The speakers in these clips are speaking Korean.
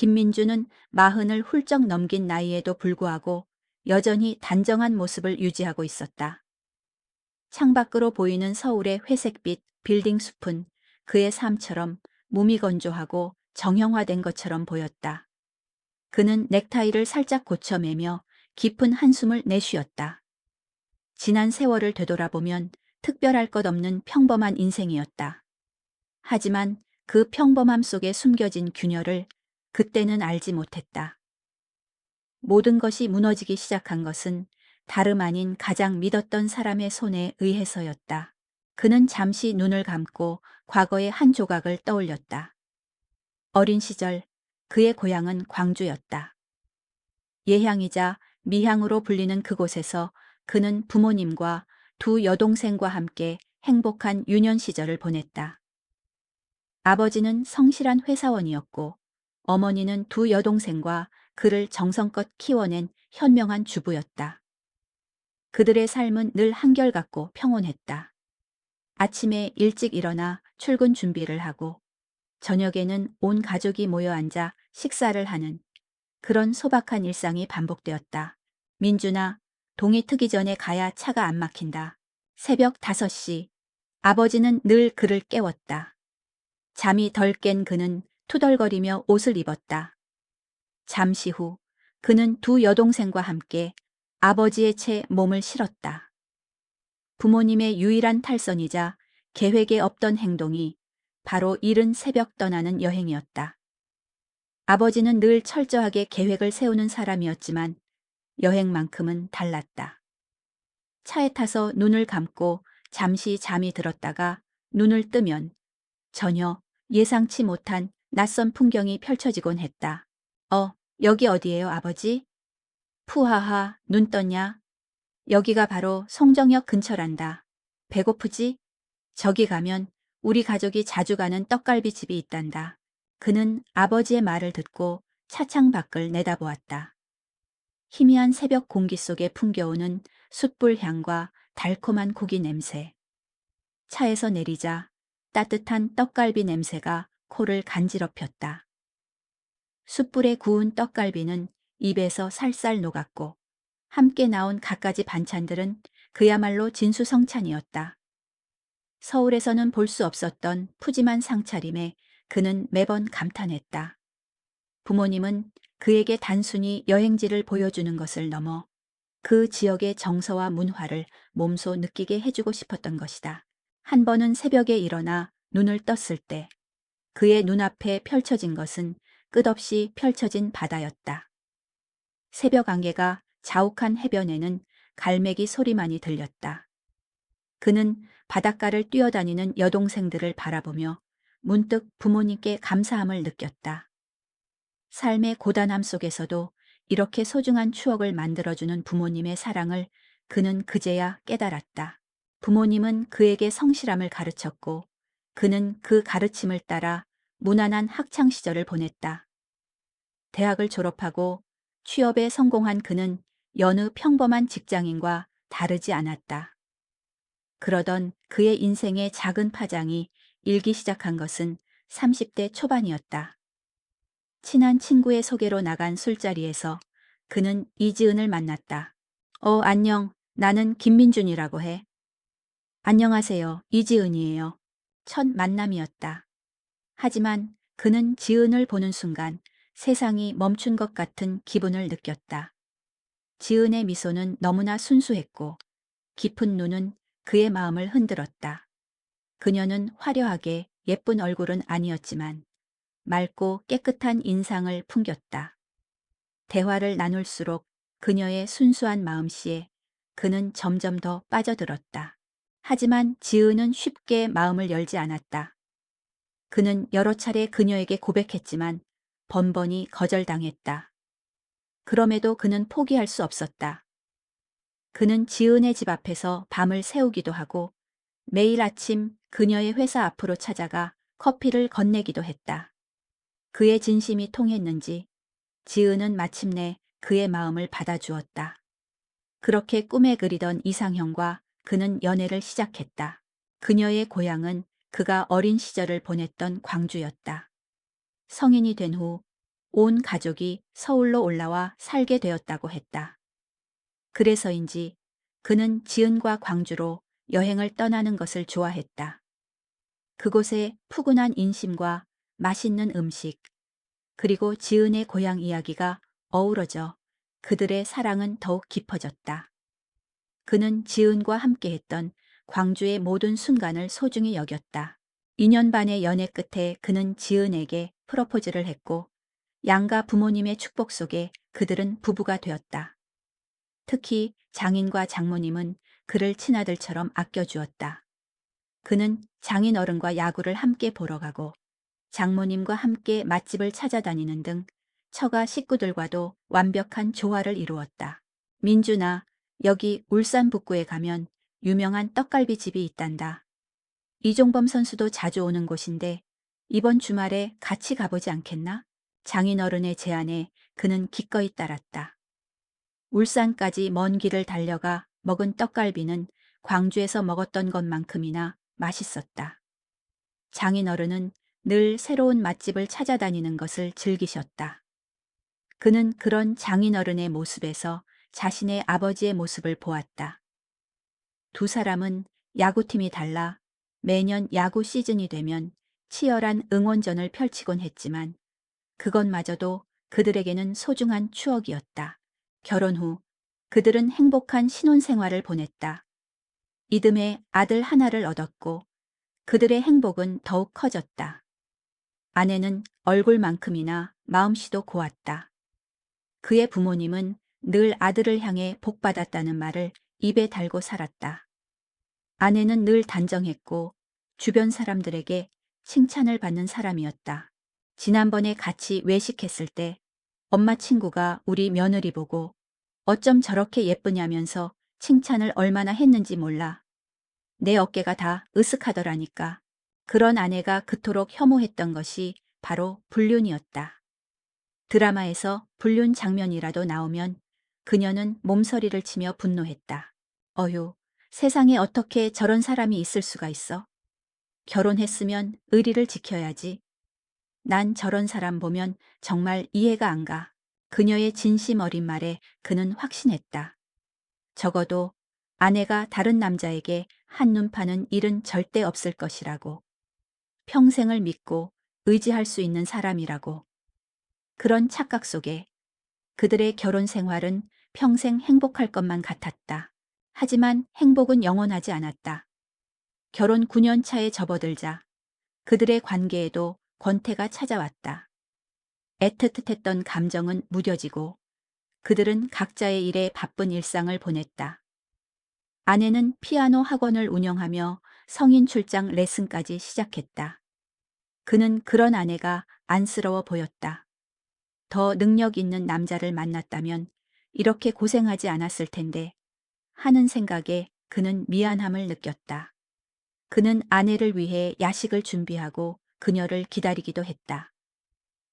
김민주는 40을 훌쩍 넘긴 나이에도 불구하고 여전히 단정한 모습을 유지하고 있었다. 창밖으로 보이는 서울의 회색빛 빌딩 숲은 그의 삶처럼 무미건조하고 정형화된 것처럼 보였다. 그는 넥타이를 살짝 고쳐매며 깊은 한숨을 내쉬었다. 지난 세월을 되돌아보면 특별할 것 없는 평범한 인생이었다. 하지만 그 평범함 속에 숨겨진 균열을 그때는 알지 못했다. 모든 것이 무너지기 시작한 것은 다름 아닌 가장 믿었던 사람의 손에 의해서였다. 그는 잠시 눈을 감고 과거의 한 조각을 떠올렸다. 어린 시절 그의 고향은 광주였다. 예향이자 미향으로 불리는 그곳에서 그는 부모님과 두 여동생과 함께 행복한 유년 시절을 보냈다. 아버지는 성실한 회사원이었고 어머니는 두 여동생과 그를 정성껏 키워낸 현명한 주부였다. 그들의 삶은 늘 한결같고 평온했다. 아침에 일찍 일어나 출근 준비를 하고 저녁에는 온 가족이 모여 앉아 식사를 하는 그런 소박한 일상이 반복되었다. 민준아, 동이 트기 전에 가야 차가 안 막힌다. 새벽 5시. 아버지는 늘 그를 깨웠다. 잠이 덜 깬 그는 투덜거리며 옷을 입었다. 잠시 후 그는 두 여동생과 함께 아버지의 채 몸을 실었다. 부모님의 유일한 탈선이자 계획에 없던 행동이 바로 이른 새벽 떠나는 여행이었다. 아버지는 늘 철저하게 계획을 세우는 사람이었지만 여행만큼은 달랐다. 차에 타서 눈을 감고 잠시 잠이 들었다가 눈을 뜨면 전혀 예상치 못한 낯선 풍경이 펼쳐지곤 했다. 여기 어디예요, 아버지? 푸하하, 눈 떴냐? 여기가 바로 송정역 근처란다. 배고프지? 저기 가면 우리 가족이 자주 가는 떡갈비 집이 있단다. 그는 아버지의 말을 듣고 차창 밖을 내다보았다. 희미한 새벽 공기 속에 풍겨오는 숯불 향과 달콤한 고기 냄새. 차에서 내리자 따뜻한 떡갈비 냄새가 코를 간지럽혔다. 숯불에 구운 떡갈비는 입에서 살살 녹았고 함께 나온 갖가지 반찬들은 그야말로 진수성찬이었다. 서울에서는 볼 수 없었던 푸짐한 상차림에 그는 매번 감탄했다. 부모님은 그에게 단순히 여행지를 보여주는 것을 넘어 그 지역의 정서와 문화를 몸소 느끼게 해주고 싶었던 것이다. 한 번은 새벽에 일어나 눈을 떴을 때 그의 눈앞에 펼쳐진 것은 끝없이 펼쳐진 바다였다. 새벽 안개가 자욱한 해변에는 갈매기 소리만이 들렸다. 그는 바닷가를 뛰어다니는 여동생들을 바라보며 문득 부모님께 감사함을 느꼈다. 삶의 고단함 속에서도 이렇게 소중한 추억을 만들어주는 부모님의 사랑을 그는 그제야 깨달았다. 부모님은 그에게 성실함을 가르쳤고 그는 그 가르침을 따라 무난한 학창 시절을 보냈다. 대학을 졸업하고 취업에 성공한 그는 여느 평범한 직장인과 다르지 않았다. 그러던 그의 인생의 작은 파장이 일기 시작한 것은 30대 초반이었다. 친한 친구의 소개로 나간 술자리에서 그는 이지은을 만났다. 안녕. 나는 김민준이라고 해. 안녕하세요. 이지은이에요. 첫 만남이었다. 하지만 그는 지은을 보는 순간 세상이 멈춘 것 같은 기분을 느꼈다. 지은의 미소는 너무나 순수했고 깊은 눈은 그의 마음을 흔들었다. 그녀는 화려하게 예쁜 얼굴은 아니었지만 맑고 깨끗한 인상을 풍겼다. 대화를 나눌수록 그녀의 순수한 마음씨에 그는 점점 더 빠져들었다. 하지만 지은은 쉽게 마음을 열지 않았다. 그는 여러 차례 그녀에게 고백했지만 번번이 거절당했다. 그럼에도 그는 포기할 수 없었다. 그는 지은의 집 앞에서 밤을 새우기도 하고 매일 아침 그녀의 회사 앞으로 찾아가 커피를 건네기도 했다. 그의 진심이 통했는지 지은은 마침내 그의 마음을 받아주었다. 그렇게 꿈에 그리던 이상형과 그는 연애를 시작했다. 그녀의 고향은 그가 어린 시절을 보냈던 광주였다. 성인이 된 후 온 가족이 서울로 올라와 살게 되었다고 했다. 그래서인지 그는 지은과 광주로 여행을 떠나는 것을 좋아했다. 그곳의 푸근한 인심과 맛있는 음식, 그리고 지은의 고향 이야기가 어우러져 그들의 사랑은 더욱 깊어졌다. 그는 지은과 함께했던 광주의 모든 순간을 소중히 여겼다. 2년 반의 연애 끝에 그는 지은에게 프러포즈를 했고 양가 부모님의 축복 속에 그들은 부부가 되었다. 특히 장인과 장모님은 그를 친아들처럼 아껴주었다. 그는 장인어른과 야구를 함께 보러 가고 장모님과 함께 맛집을 찾아다니는 등 처가 식구들과도 완벽한 조화를 이루었다. 민준아, 여기 울산 북구에 가면 유명한 떡갈비 집이 있단다. 이종범 선수도 자주 오는 곳인데 이번 주말에 같이 가보지 않겠나? 장인어른의 제안에 그는 기꺼이 따랐다. 울산까지 먼 길을 달려가 먹은 떡갈비는 광주에서 먹었던 것만큼이나 맛있었다. 장인어른은 늘 새로운 맛집을 찾아다니는 것을 즐기셨다. 그는 그런 장인어른의 모습에서 자신의 아버지의 모습을 보았다. 두 사람은 야구팀이 달라 매년 야구 시즌이 되면 치열한 응원전을 펼치곤 했지만 그것마저도 그들에게는 소중한 추억이었다. 결혼 후 그들은 행복한 신혼생활을 보냈다. 이듬해 아들 하나를 얻었고 그들의 행복은 더욱 커졌다. 아내는 얼굴만큼이나 마음씨도 고왔다. 그의 부모님은 늘 아들을 향해 복받았다는 말을 입에 달고 살았다. 아내는 늘 단정했고 주변 사람들에게 칭찬을 받는 사람이었다. 지난번에 같이 외식했을 때 엄마 친구가 우리 며느리 보고 어쩜 저렇게 예쁘냐면서 칭찬을 얼마나 했는지 몰라. 내 어깨가 다 으쓱하더라니까. 그런 아내가 그토록 혐오했던 것이 바로 불륜이었다. 드라마에서 불륜 장면이라도 나오면 그녀는 몸서리를 치며 분노했다. 어휴, 세상에 어떻게 저런 사람이 있을 수가 있어? 결혼했으면 의리를 지켜야지. 난 저런 사람 보면 정말 이해가 안 가. 그녀의 진심 어린 말에 그는 확신했다. 적어도 아내가 다른 남자에게 한눈 파는 일은 절대 없을 것이라고. 평생을 믿고 의지할 수 있는 사람이라고. 그런 착각 속에 그들의 결혼 생활은 평생 행복할 것만 같았다. 하지만 행복은 영원하지 않았다. 결혼 9년 차에 접어들자 그들의 관계에도 권태가 찾아왔다. 애틋했던 감정은 무뎌지고 그들은 각자의 일에 바쁜 일상을 보냈다. 아내는 피아노 학원을 운영하며 성인 출장 레슨까지 시작했다. 그는 그런 아내가 안쓰러워 보였다. 더 능력 있는 남자를 만났다면 이렇게 고생하지 않았을 텐데 하는 생각에 그는 미안함을 느꼈다. 그는 아내를 위해 야식을 준비하고 그녀를 기다리기도 했다.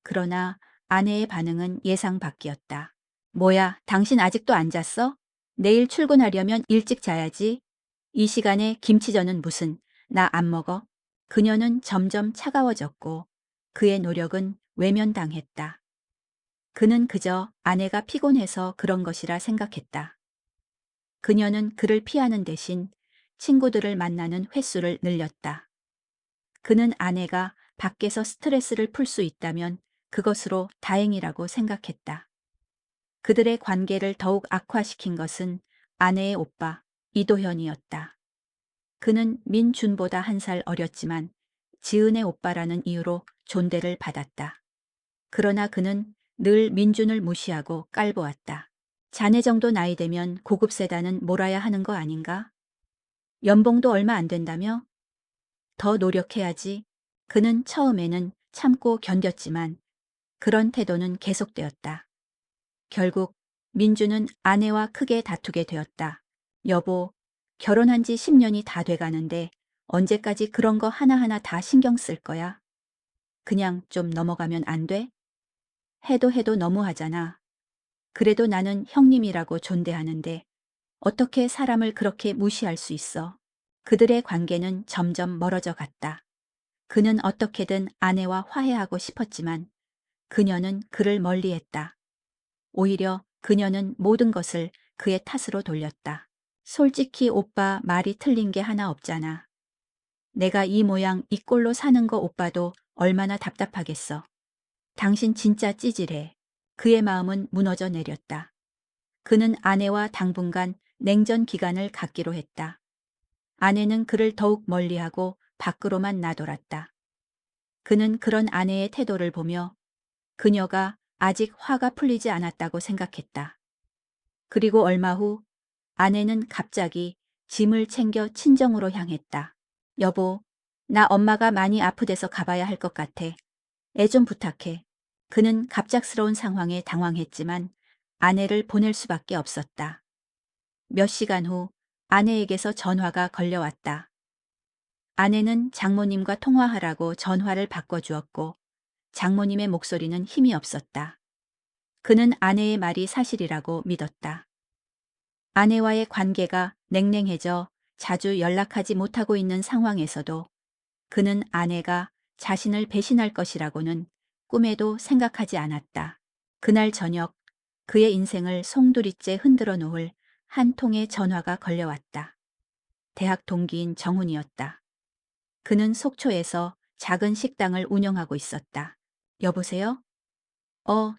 그러나 아내의 반응은 예상 밖이었다. 뭐야, 당신 아직도 안 잤어? 내일 출근하려면 일찍 자야지. 이 시간에 김치전은 무슨, 나 안 먹어. 그녀는 점점 차가워졌고 그의 노력은 외면당했다. 그는 그저 아내가 피곤해서 그런 것이라 생각했다. 그녀는 그를 피하는 대신 친구들을 만나는 횟수를 늘렸다. 그는 아내가 밖에서 스트레스를 풀 수 있다면 그것으로 다행이라고 생각했다. 그들의 관계를 더욱 악화시킨 것은 아내의 오빠 이도현이었다. 그는 민준보다 1살 어렸지만 지은의 오빠라는 이유로 존대를 받았다. 그러나 그는 늘 민준을 무시하고 깔보았다. 자네 정도 나이 되면 고급 세단은 몰아야 하는 거 아닌가? 연봉도 얼마 안 된다며? 더 노력해야지. 그는 처음에는 참고 견뎠지만 그런 태도는 계속되었다. 결국 민주는 아내와 크게 다투게 되었다. 여보, 결혼한 지 10년이 다 돼가는데 언제까지 그런 거 하나하나 다 신경 쓸 거야? 그냥 좀 넘어가면 안 돼? 해도 너무하잖아. 그래도 나는 형님이라고 존대하는데 어떻게 사람을 그렇게 무시할 수 있어? 그들의 관계는 점점 멀어져 갔다. 그는 어떻게든 아내와 화해하고 싶었지만 그녀는 그를 멀리했다. 오히려 그녀는 모든 것을 그의 탓으로 돌렸다. 솔직히 오빠 말이 틀린 게 하나 없잖아. 내가 이 모양 이 꼴로 사는 거 오빠도 얼마나 답답하겠어. 당신 진짜 찌질해. 그의 마음은 무너져 내렸다. 그는 아내와 당분간 냉전 기간을 갖기로 했다. 아내는 그를 더욱 멀리하고 밖으로만 나돌았다. 그는 그런 아내의 태도를 보며 그녀가 아직 화가 풀리지 않았다고 생각했다. 그리고 얼마 후 아내는 갑자기 짐을 챙겨 친정으로 향했다. 여보, 나 엄마가 많이 아프대서 가봐야 할 것 같아. 애 좀 부탁해. 그는 갑작스러운 상황에 당황했지만 아내를 보낼 수밖에 없었다. 몇 시간 후 아내에게서 전화가 걸려왔다. 아내는 장모님과 통화하라고 전화를 바꿔주었고 장모님의 목소리는 힘이 없었다. 그는 아내의 말이 사실이라고 믿었다. 아내와의 관계가 냉랭해져 자주 연락하지 못하고 있는 상황에서도 그는 아내가 자신을 배신할 것이라고는 꿈에도 생각하지 않았다. 그날 저녁 그의 인생을 송두리째 흔들어 놓을 한 통의 전화가 걸려왔다. 대학 동기인 정훈이었다. 그는 속초에서 작은 식당을 운영하고 있었다. 여보세요?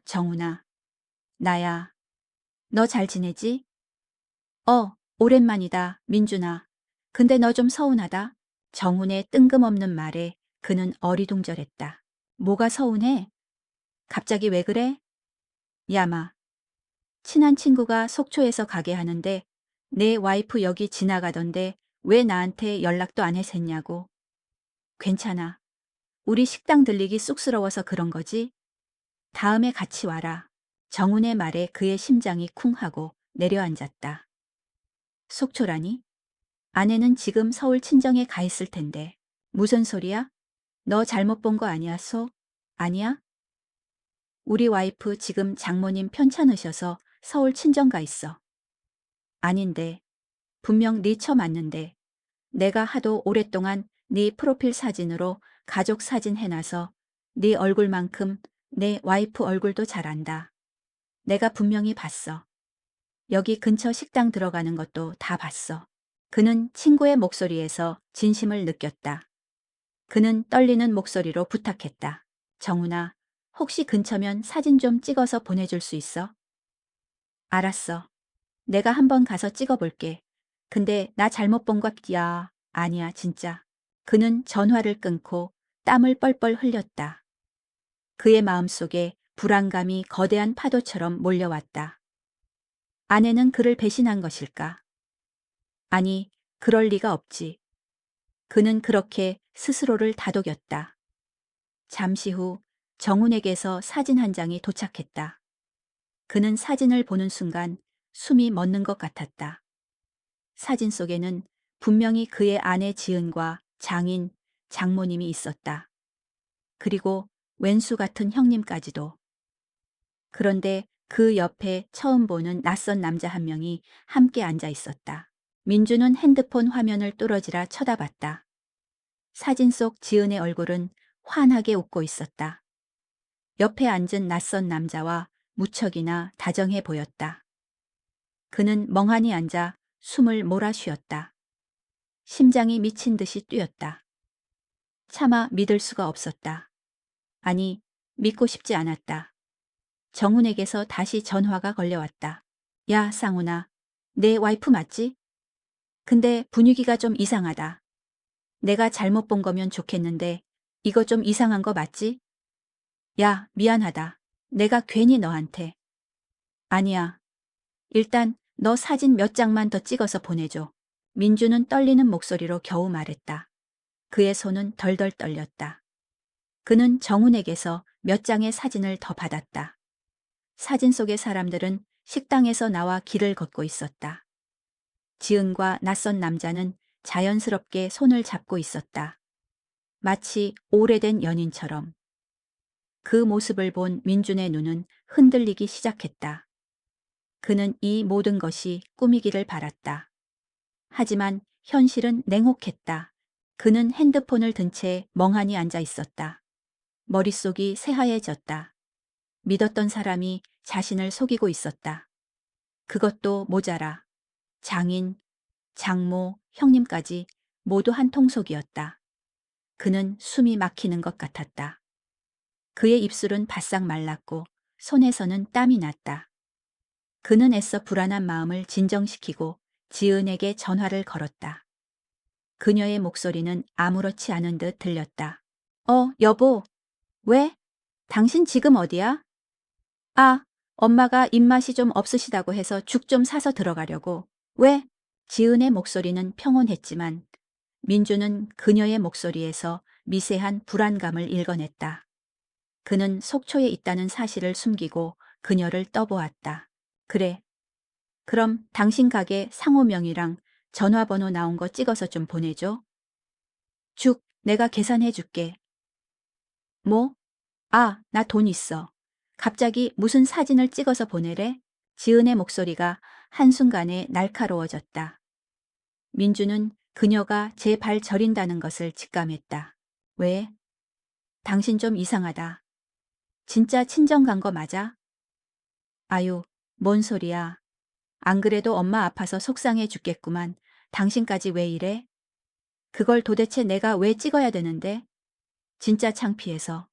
정훈아. 나야. 너 잘 지내지? 오랜만이다, 민준아. 근데 너 좀 서운하다. 정훈의 뜬금없는 말에 그는 어리둥절했다. 뭐가 서운해? 갑자기 왜 그래? 야마. 친한 친구가 속초에서 가게 하는데 내 와이프 여기 지나가던데 왜 나한테 연락도 안 해샜냐고. 괜찮아. 우리 식당 들리기 쑥스러워서 그런 거지? 다음에 같이 와라. 정훈의 말에 그의 심장이 쿵 하고 내려앉았다. 속초라니? 아내는 지금 서울 친정에 가 있을 텐데. 무슨 소리야? 너 잘못 본 거 아니야, 소? 아니야? 우리 와이프 지금 장모님 편찮으셔서 서울 친정 가 있어. 아닌데. 분명 네 처 맞는데. 내가 하도 오랫동안 네 프로필 사진으로 가족 사진 해놔서 네 얼굴만큼 내 와이프 얼굴도 잘 안다. 내가 분명히 봤어. 여기 근처 식당 들어가는 것도 다 봤어. 그는 친구의 목소리에서 진심을 느꼈다. 그는 떨리는 목소리로 부탁했다. 정훈아, 혹시 근처면 사진 좀 찍어서 보내줄 수 있어? 알았어. 내가 한번 가서 찍어볼게. 근데 나 잘못 본 것 같야. 아니야, 진짜. 그는 전화를 끊고 땀을 뻘뻘 흘렸다. 그의 마음속에 불안감이 거대한 파도처럼 몰려왔다. 아내는 그를 배신한 것일까? 아니, 그럴 리가 없지. 그는 그렇게 스스로를 다독였다. 잠시 후 정훈에게서 사진 한 장이 도착했다. 그는 사진을 보는 순간 숨이 멎는 것 같았다. 사진 속에는 분명히 그의 아내 지은과 장인, 장모님이 있었다. 그리고 왼수 같은 형님까지도. 그런데 그 옆에 처음 보는 낯선 남자 한 명이 함께 앉아 있었다. 민주는 핸드폰 화면을 뚫어지라 쳐다봤다. 사진 속 지은의 얼굴은 환하게 웃고 있었다. 옆에 앉은 낯선 남자와 무척이나 다정해 보였다. 그는 멍하니 앉아 숨을 몰아쉬었다. 심장이 미친 듯이 뛰었다. 차마 믿을 수가 없었다. 아니, 믿고 싶지 않았다. 정훈에게서 다시 전화가 걸려왔다. 야, 쌍훈아. 내 와이프 맞지? 근데 분위기가 좀 이상하다. 내가 잘못 본 거면 좋겠는데 이거 좀 이상한 거 맞지? 야, 미안하다. 내가 괜히 너한테. 아니야. 일단 너 사진 몇 장만 더 찍어서 보내줘. 민주는 떨리는 목소리로 겨우 말했다. 그의 손은 덜덜 떨렸다. 그는 정훈에게서 몇 장의 사진을 더 받았다. 사진 속의 사람들은 식당에서 나와 길을 걷고 있었다. 지은과 낯선 남자는 자연스럽게 손을 잡고 있었다. 마치 오래된 연인처럼. 그 모습을 본 민준의 눈은 흔들리기 시작했다. 그는 이 모든 것이 꿈이기를 바랐다. 하지만 현실은 냉혹했다. 그는 핸드폰을 든 채 멍하니 앉아 있었다. 머릿속이 새하얘졌다. 믿었던 사람이 자신을 속이고 있었다. 그것도 모자라. 장인, 장모, 형님까지 모두 한 통속이었다. 그는 숨이 막히는 것 같았다. 그의 입술은 바싹 말랐고 손에서는 땀이 났다. 그는 애써 불안한 마음을 진정시키고 지은에게 전화를 걸었다. 그녀의 목소리는 아무렇지 않은 듯 들렸다. 여보. 왜? 당신 지금 어디야? 아, 엄마가 입맛이 좀 없으시다고 해서 죽 좀 사서 들어가려고. 왜? 지은의 목소리는 평온했지만 민주는 그녀의 목소리에서 미세한 불안감을 읽어냈다. 그는 속초에 있다는 사실을 숨기고 그녀를 떠보았다. 그래. 그럼 당신 가게 상호명이랑 전화번호 나온 거 찍어서 좀 보내줘. 죽, 내가 계산해 줄게. 뭐? 아, 나 돈 있어. 갑자기 무슨 사진을 찍어서 보내래? 지은의 목소리가 한순간에 날카로워졌다. 민주는 그녀가 제 발 저린다는 것을 직감했다. 왜? 당신 좀 이상하다. 진짜 친정 간 거 맞아? 아유, 뭔 소리야. 안 그래도 엄마 아파서 속상해 죽겠구만. 당신까지 왜 이래? 그걸 도대체 내가 왜 찍어야 되는데? 진짜 창피해서.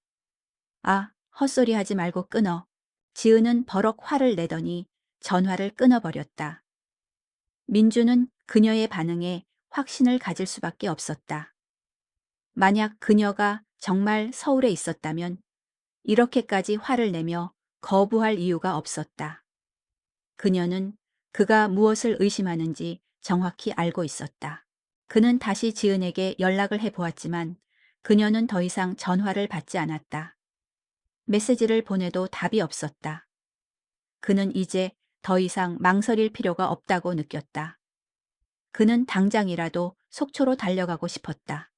아, 헛소리 하지 말고 끊어. 지은은 버럭 화를 내더니 전화를 끊어버렸다. 민주는 그녀의 반응에 확신을 가질 수밖에 없었다. 만약 그녀가 정말 서울에 있었다면 이렇게까지 화를 내며 거부할 이유가 없었다. 그녀는 그가 무엇을 의심하는지 정확히 알고 있었다. 그는 다시 지은에게 연락을 해보았지만 그녀는 더 이상 전화를 받지 않았다. 메시지를 보내도 답이 없었다. 그는 이제 더 이상 망설일 필요가 없다고 느꼈다. 그는 당장이라도 속초로 달려가고 싶었다.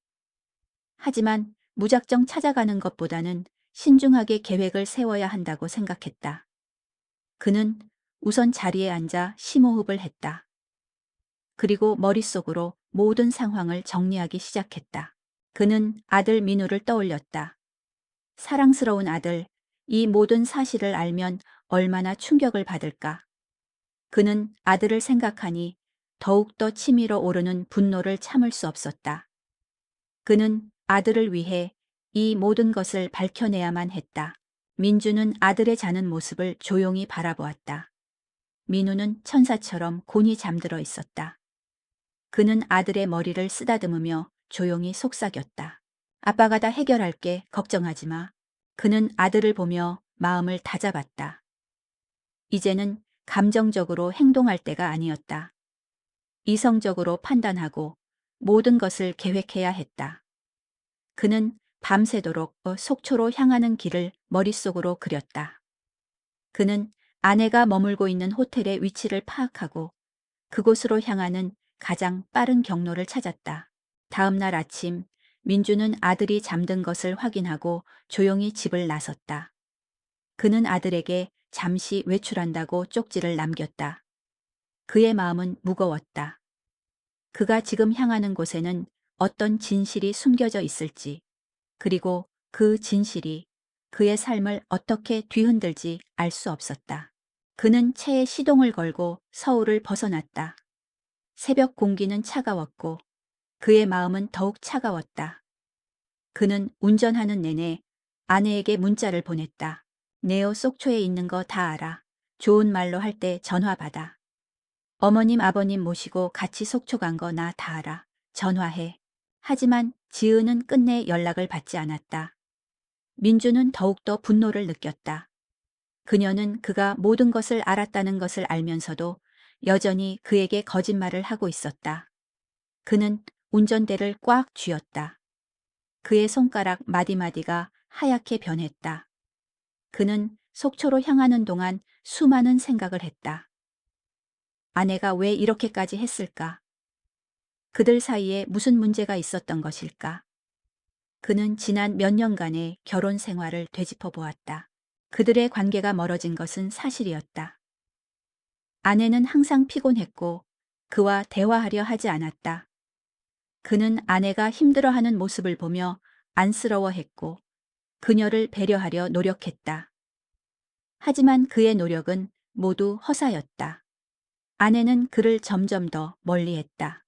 하지만 무작정 찾아가는 것보다는 신중하게 계획을 세워야 한다고 생각했다. 그는 우선 자리에 앉아 심호흡을 했다. 그리고 머릿속으로 모든 상황을 정리하기 시작했다. 그는 아들 민우를 떠올렸다. 사랑스러운 아들, 이 모든 사실을 알면 얼마나 충격을 받을까. 그는 아들을 생각하니 더욱더 치밀어 오르는 분노를 참을 수 없었다. 그는 아들을 위해 이 모든 것을 밝혀내야만 했다. 민주는 아들의 자는 모습을 조용히 바라보았다. 민우는 천사처럼 곤히 잠들어 있었다. 그는 아들의 머리를 쓰다듬으며 조용히 속삭였다. 아빠가 다 해결할게. 걱정하지 마. 그는 아들을 보며 마음을 다잡았다. 이제는 감정적으로 행동할 때가 아니었다. 이성적으로 판단하고 모든 것을 계획해야 했다. 그는 밤새도록 속초로 향하는 길을 머릿속으로 그렸다. 그는 아내가 머물고 있는 호텔의 위치를 파악하고 그곳으로 향하는 가장 빠른 경로를 찾았다. 다음 날 아침 민주는 아들이 잠든 것을 확인하고 조용히 집을 나섰다. 그는 아들에게 잠시 외출한다고 쪽지를 남겼다. 그의 마음은 무거웠다. 그가 지금 향하는 곳에는 어떤 진실이 숨겨져 있을지, 그리고 그 진실이 그의 삶을 어떻게 뒤흔들지 알 수 없었다. 그는 차에 시동을 걸고 서울을 벗어났다. 새벽 공기는 차가웠고 그의 마음은 더욱 차가웠다. 그는 운전하는 내내 아내에게 문자를 보냈다. 네오 속초에 있는 거 다 알아. 좋은 말로 할 때 전화 받아. 어머님 아버님 모시고 같이 속초 간 거 나 다 알아. 전화해. 하지만 지은은 끝내 연락을 받지 않았다. 민주는 더욱더 분노를 느꼈다. 그녀는 그가 모든 것을 알았다는 것을 알면서도 여전히 그에게 거짓말을 하고 있었다. 그는 운전대를 꽉 쥐었다. 그의 손가락 마디마디가 하얗게 변했다. 그는 속초로 향하는 동안 수많은 생각을 했다. 아내가 왜 이렇게까지 했을까? 그들 사이에 무슨 문제가 있었던 것일까? 그는 지난 몇 년간의 결혼 생활을 되짚어 보았다. 그들의 관계가 멀어진 것은 사실이었다. 아내는 항상 피곤했고 그와 대화하려 하지 않았다. 그는 아내가 힘들어하는 모습을 보며 안쓰러워했고 그녀를 배려하려 노력했다. 하지만 그의 노력은 모두 허사였다. 아내는 그를 점점 더 멀리했다.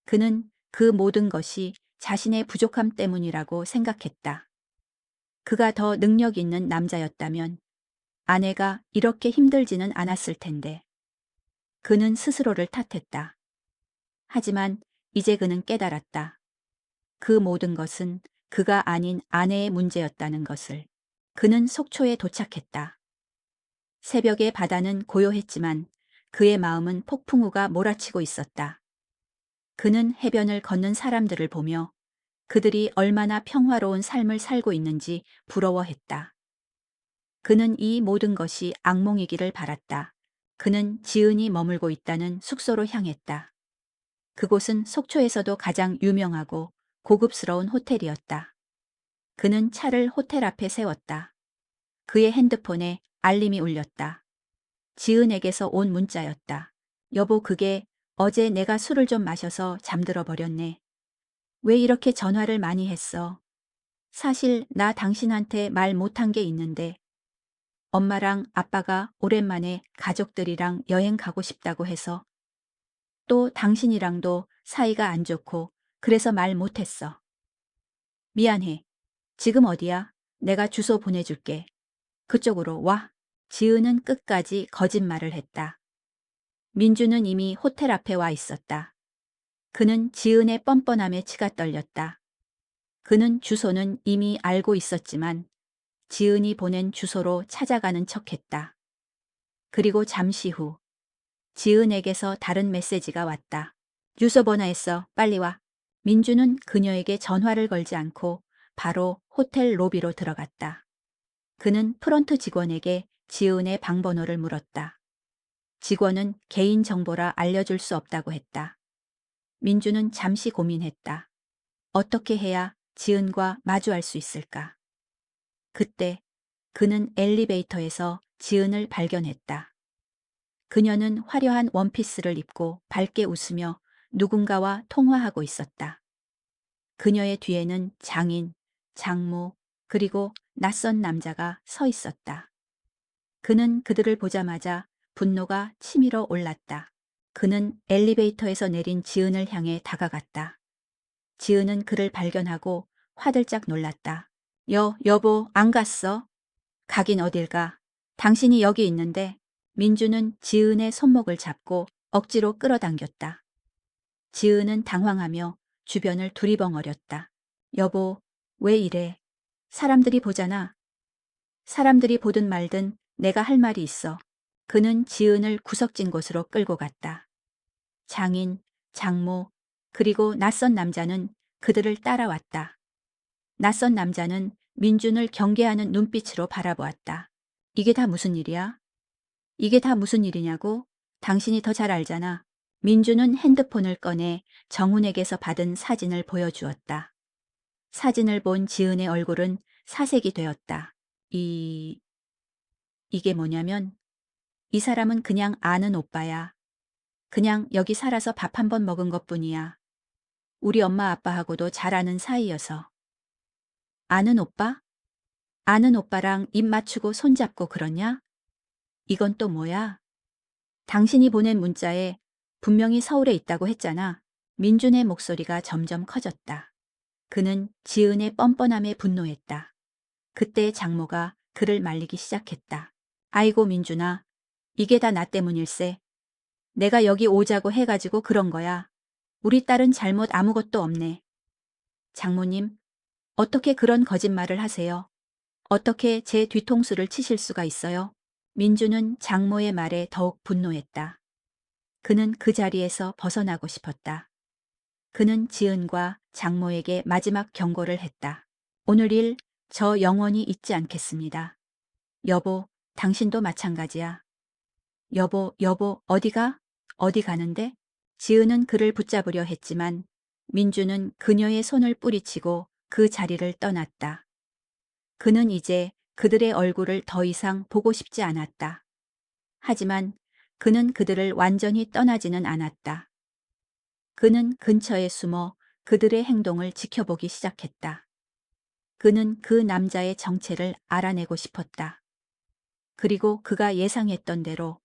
그는 그 모든 것이 자신의 부족함 때문이라고 생각했다. 그가 더 능력 있는 남자였다면 아내가 이렇게 힘들지는 않았을 텐데. 그는 스스로를 탓했다. 하지만 이제 그는 깨달았다. 그 모든 것은 그가 아닌 아내의 문제였다는 것을. 그는 속초에 도착했다. 새벽의 바다는 고요했지만 그의 마음은 폭풍우가 몰아치고 있었다. 그는 해변을 걷는 사람들을 보며 그들이 얼마나 평화로운 삶을 살고 있는지 부러워했다. 그는 이 모든 것이 악몽이기를 바랐다. 그는 지은이 머물고 있다는 숙소로 향했다. 그곳은 속초에서도 가장 유명하고 고급스러운 호텔이었다. 그는 차를 호텔 앞에 세웠다. 그의 핸드폰에 알림이 울렸다. 지은에게서 온 문자였다. 여보, 그게 어제 내가 술을 좀 마셔서 잠들어 버렸네. 왜 이렇게 전화를 많이 했어? 사실 나 당신한테 말 못한 게 있는데 엄마랑 아빠가 오랜만에 가족들이랑 여행 가고 싶다고 해서 또 당신이랑도 사이가 안 좋고 그래서 말 못했어. 미안해. 지금 어디야? 내가 주소 보내줄게. 그쪽으로 와. 지은은 끝까지 거짓말을 했다. 민주는 이미 호텔 앞에 와 있었다. 그는 지은의 뻔뻔함에 치가 떨렸다. 그는 주소는 이미 알고 있었지만 지은이 보낸 주소로 찾아가는 척했다. 그리고 잠시 후 지은에게서 다른 메시지가 왔다. 주소 번호했어. 빨리 와. 민주는 그녀에게 전화를 걸지 않고 바로 호텔 로비로 들어갔다. 그는 프런트 직원에게 지은의 방번호를 물었다. 직원은 개인정보라 알려줄 수 없다고 했다. 민주는 잠시 고민했다. 어떻게 해야 지은과 마주할 수 있을까? 그때 그는 엘리베이터에서 지은을 발견했다. 그녀는 화려한 원피스를 입고 밝게 웃으며 누군가와 통화하고 있었다. 그녀의 뒤에는 장인, 장모, 그리고 낯선 남자가 서 있었다. 그는 그들을 보자마자 분노가 치밀어 올랐다. 그는 엘리베이터에서 내린 지은을 향해 다가갔다. 지은은 그를 발견하고 화들짝 놀랐다. 여보, 안 갔어? 가긴 어딜 가. 당신이 여기 있는데. 민주는 지은의 손목을 잡고 억지로 끌어당겼다. 지은은 당황하며 주변을 두리벙거렸다. 여보, 왜 이래? 사람들이 보잖아. 사람들이 보든 말든 내가 할 말이 있어. 그는 지은을 구석진 곳으로 끌고 갔다. 장인, 장모, 그리고 낯선 남자는 그들을 따라왔다. 낯선 남자는 민준을 경계하는 눈빛으로 바라보았다. 이게 다 무슨 일이야? 이게 다 무슨 일이냐고? 당신이 더 잘 알잖아. 민주는 핸드폰을 꺼내 정훈에게서 받은 사진을 보여주었다. 사진을 본 지은의 얼굴은 사색이 되었다. 이게 뭐냐면 이 사람은 그냥 아는 오빠야. 그냥 여기 살아서 밥 한 번 먹은 것뿐이야. 우리 엄마 아빠하고도 잘 아는 사이여서. 아는 오빠? 아는 오빠랑 입 맞추고 손잡고 그러냐? 이건 또 뭐야? 당신이 보낸 문자에 분명히 서울에 있다고 했잖아. 민준의 목소리가 점점 커졌다. 그는 지은의 뻔뻔함에 분노했다. 그때 장모가 그를 말리기 시작했다. 아이고 민준아, 이게 다 나 때문일세. 내가 여기 오자고 해가지고 그런 거야. 우리 딸은 잘못 아무것도 없네. 장모님, 어떻게 그런 거짓말을 하세요? 어떻게 제 뒤통수를 치실 수가 있어요? 민주는 장모의 말에 더욱 분노했다. 그는 그 자리에서 벗어나고 싶었다. 그는 지은과 장모에게 마지막 경고를 했다. 오늘 일 저 영원히 잊지 않겠습니다. 여보, 당신도 마찬가지야. 여보, 어디가? 어디 가는데? 지은은 그를 붙잡으려 했지만 민주는 그녀의 손을 뿌리치고 그 자리를 떠났다. 그는 이제 그들의 얼굴을 더 이상 보고 싶지 않았다. 하지만 그는 그들을 완전히 떠나지는 않았다. 그는 근처에 숨어 그들의 행동을 지켜보기 시작했다. 그는 그 남자의 정체를 알아내고 싶었다. 그리고 그가 예상했던 대로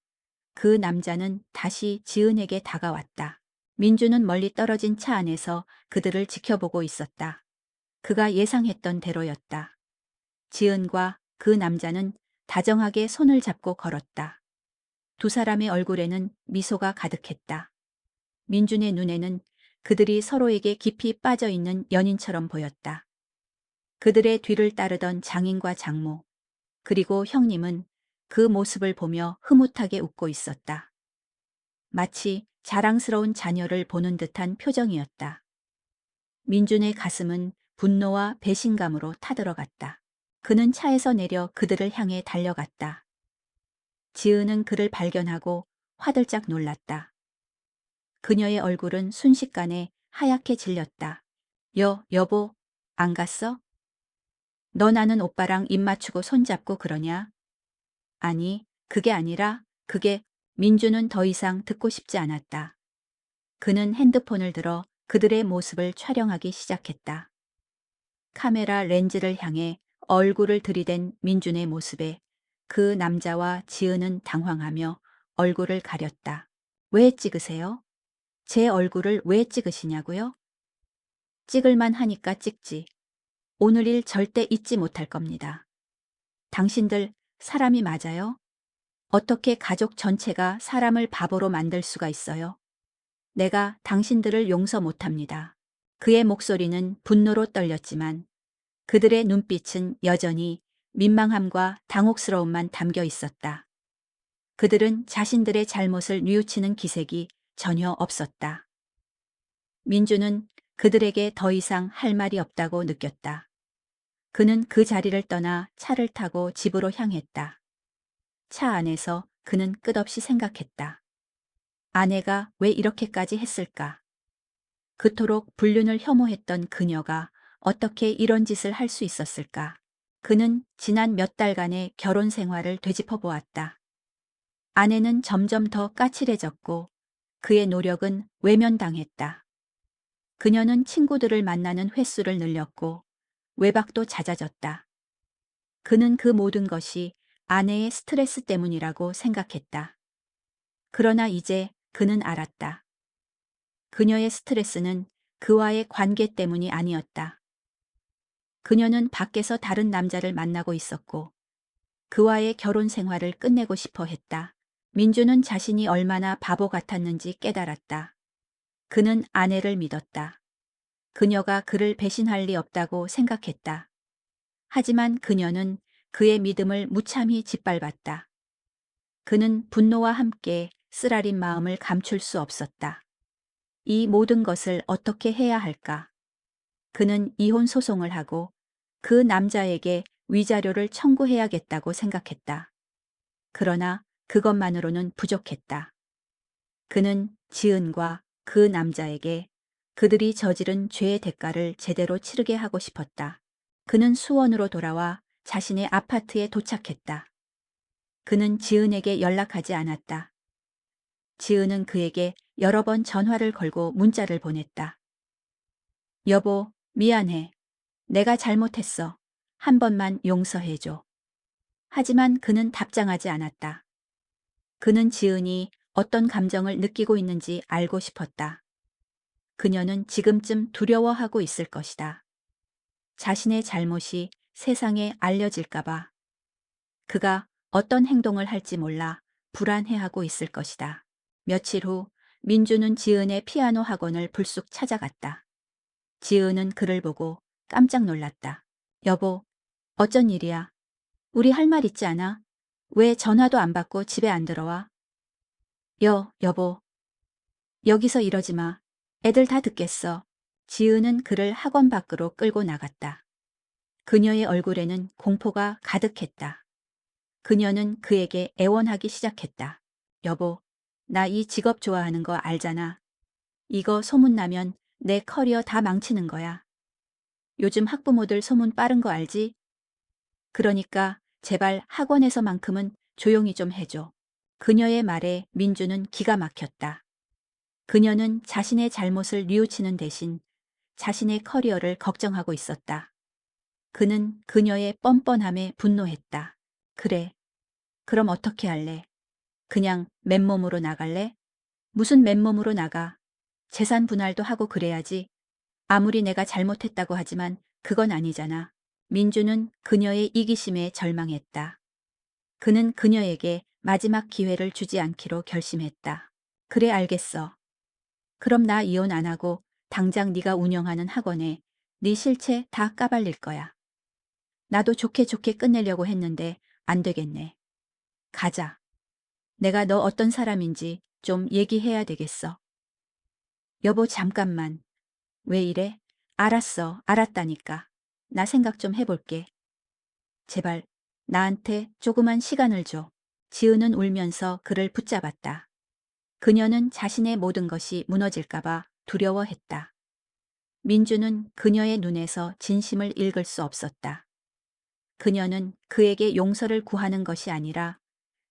그 남자는 다시 지은에게 다가왔다. 민주는 멀리 떨어진 차 안에서 그들을 지켜보고 있었다. 그가 예상했던 대로였다. 지은과 그 남자는 다정하게 손을 잡고 걸었다. 두 사람의 얼굴에는 미소가 가득했다. 민준의 눈에는 그들이 서로에게 깊이 빠져 있는 연인처럼 보였다. 그들의 뒤를 따르던 장인과 장모, 그리고 형님은 그 모습을 보며 흐뭇하게 웃고 있었다. 마치 자랑스러운 자녀를 보는 듯한 표정이었다. 민준의 가슴은 분노와 배신감으로 타들어갔다. 그는 차에서 내려 그들을 향해 달려갔다. 지은은 그를 발견하고 화들짝 놀랐다. 그녀의 얼굴은 순식간에 하얗게 질렸다. 여보, 안 갔어? 너 나는 오빠랑 입 맞추고 손잡고 그러냐? 아니, 그게 아니라, 민주는 더 이상 듣고 싶지 않았다. 그는 핸드폰을 들어 그들의 모습을 촬영하기 시작했다. 카메라 렌즈를 향해 얼굴을 들이댄 민준의 모습에 그 남자와 지은은 당황하며 얼굴을 가렸다. 왜 찍으세요? 제 얼굴을 왜 찍으시냐고요? 찍을만 하니까 찍지. 오늘 일 절대 잊지 못할 겁니다. 당신들 사람이 맞아요? 어떻게 가족 전체가 사람을 바보로 만들 수가 있어요? 내가 당신들을 용서 못합니다. 그의 목소리는 분노로 떨렸지만 그들의 눈빛은 여전히 민망함과 당혹스러움만 담겨 있었다. 그들은 자신들의 잘못을 뉘우치는 기색이 전혀 없었다. 민주는 그들에게 더 이상 할 말이 없다고 느꼈다. 그는 그 자리를 떠나 차를 타고 집으로 향했다. 차 안에서 그는 끝없이 생각했다. 아내가 왜 이렇게까지 했을까? 그토록 불륜을 혐오했던 그녀가 어떻게 이런 짓을 할 수 있었을까? 그는 지난 몇 달간의 결혼 생활을 되짚어 보았다. 아내는 점점 더 까칠해졌고 그의 노력은 외면당했다. 그녀는 친구들을 만나는 횟수를 늘렸고 외박도 잦아졌다. 그는 그 모든 것이 아내의 스트레스 때문이라고 생각했다. 그러나 이제 그는 알았다. 그녀의 스트레스는 그와의 관계 때문이 아니었다. 그녀는 밖에서 다른 남자를 만나고 있었고 그와의 결혼 생활을 끝내고 싶어 했다. 민주는 자신이 얼마나 바보 같았는지 깨달았다. 그는 아내를 믿었다. 그녀가 그를 배신할 리 없다고 생각했다. 하지만 그녀는 그의 믿음을 무참히 짓밟았다. 그는 분노와 함께 쓰라린 마음을 감출 수 없었다. 이 모든 것을 어떻게 해야 할까? 그는 이혼 소송을 하고 그 남자에게 위자료를 청구해야겠다고 생각했다. 그러나 그것만으로는 부족했다. 그는 지은과 그 남자에게 그들이 저지른 죄의 대가를 제대로 치르게 하고 싶었다. 그는 수원으로 돌아와 자신의 아파트에 도착했다. 그는 지은에게 연락하지 않았다. 지은은 그에게 여러 번 전화를 걸고 문자를 보냈다. 여보, 미안해. 내가 잘못했어. 한 번만 용서해줘. 하지만 그는 답장하지 않았다. 그는 지은이 어떤 감정을 느끼고 있는지 알고 싶었다. 그녀는 지금쯤 두려워하고 있을 것이다. 자신의 잘못이 세상에 알려질까봐. 그가 어떤 행동을 할지 몰라 불안해하고 있을 것이다. 며칠 후 민주는 지은의 피아노 학원을 불쑥 찾아갔다. 지은은 그를 보고 깜짝 놀랐다. 여보, 어쩐 일이야? 우리 할 말 있지 않아? 왜 전화도 안 받고 집에 안 들어와? 여보. 여기서 이러지 마. 애들 다 듣겠어. 지은은 그를 학원 밖으로 끌고 나갔다. 그녀의 얼굴에는 공포가 가득했다. 그녀는 그에게 애원하기 시작했다. 여보, 나 이 직업 좋아하는 거 알잖아. 이거 소문나면 내 커리어 다 망치는 거야. 요즘 학부모들 소문 빠른 거 알지? 그러니까 제발 학원에서만큼은 조용히 좀 해줘. 그녀의 말에 민주는 기가 막혔다. 그녀는 자신의 잘못을 뉘우치는 대신 자신의 커리어를 걱정하고 있었다. 그는 그녀의 뻔뻔함에 분노했다. 그래. 그럼 어떻게 할래? 그냥 맨몸으로 나갈래? 무슨 맨몸으로 나가? 재산 분할도 하고 그래야지. 아무리 내가 잘못했다고 하지만 그건 아니잖아. 민주는 그녀의 이기심에 절망했다. 그는 그녀에게 마지막 기회를 주지 않기로 결심했다. 그래 알겠어. 그럼 나 이혼 안 하고 당장 네가 운영하는 학원에 네 실체 다 까발릴 거야. 나도 좋게 좋게 끝내려고 했는데 안 되겠네. 가자. 내가 너 어떤 사람인지 좀 얘기해야 되겠어. 여보 잠깐만. 왜 이래? 알았어. 알았다니까. 나 생각 좀 해볼게. 제발 나한테 조그만 시간을 줘. 지은은 울면서 그를 붙잡았다. 그녀는 자신의 모든 것이 무너질까봐 두려워했다. 민주는 그녀의 눈에서 진심을 읽을 수 없었다. 그녀는 그에게 용서를 구하는 것이 아니라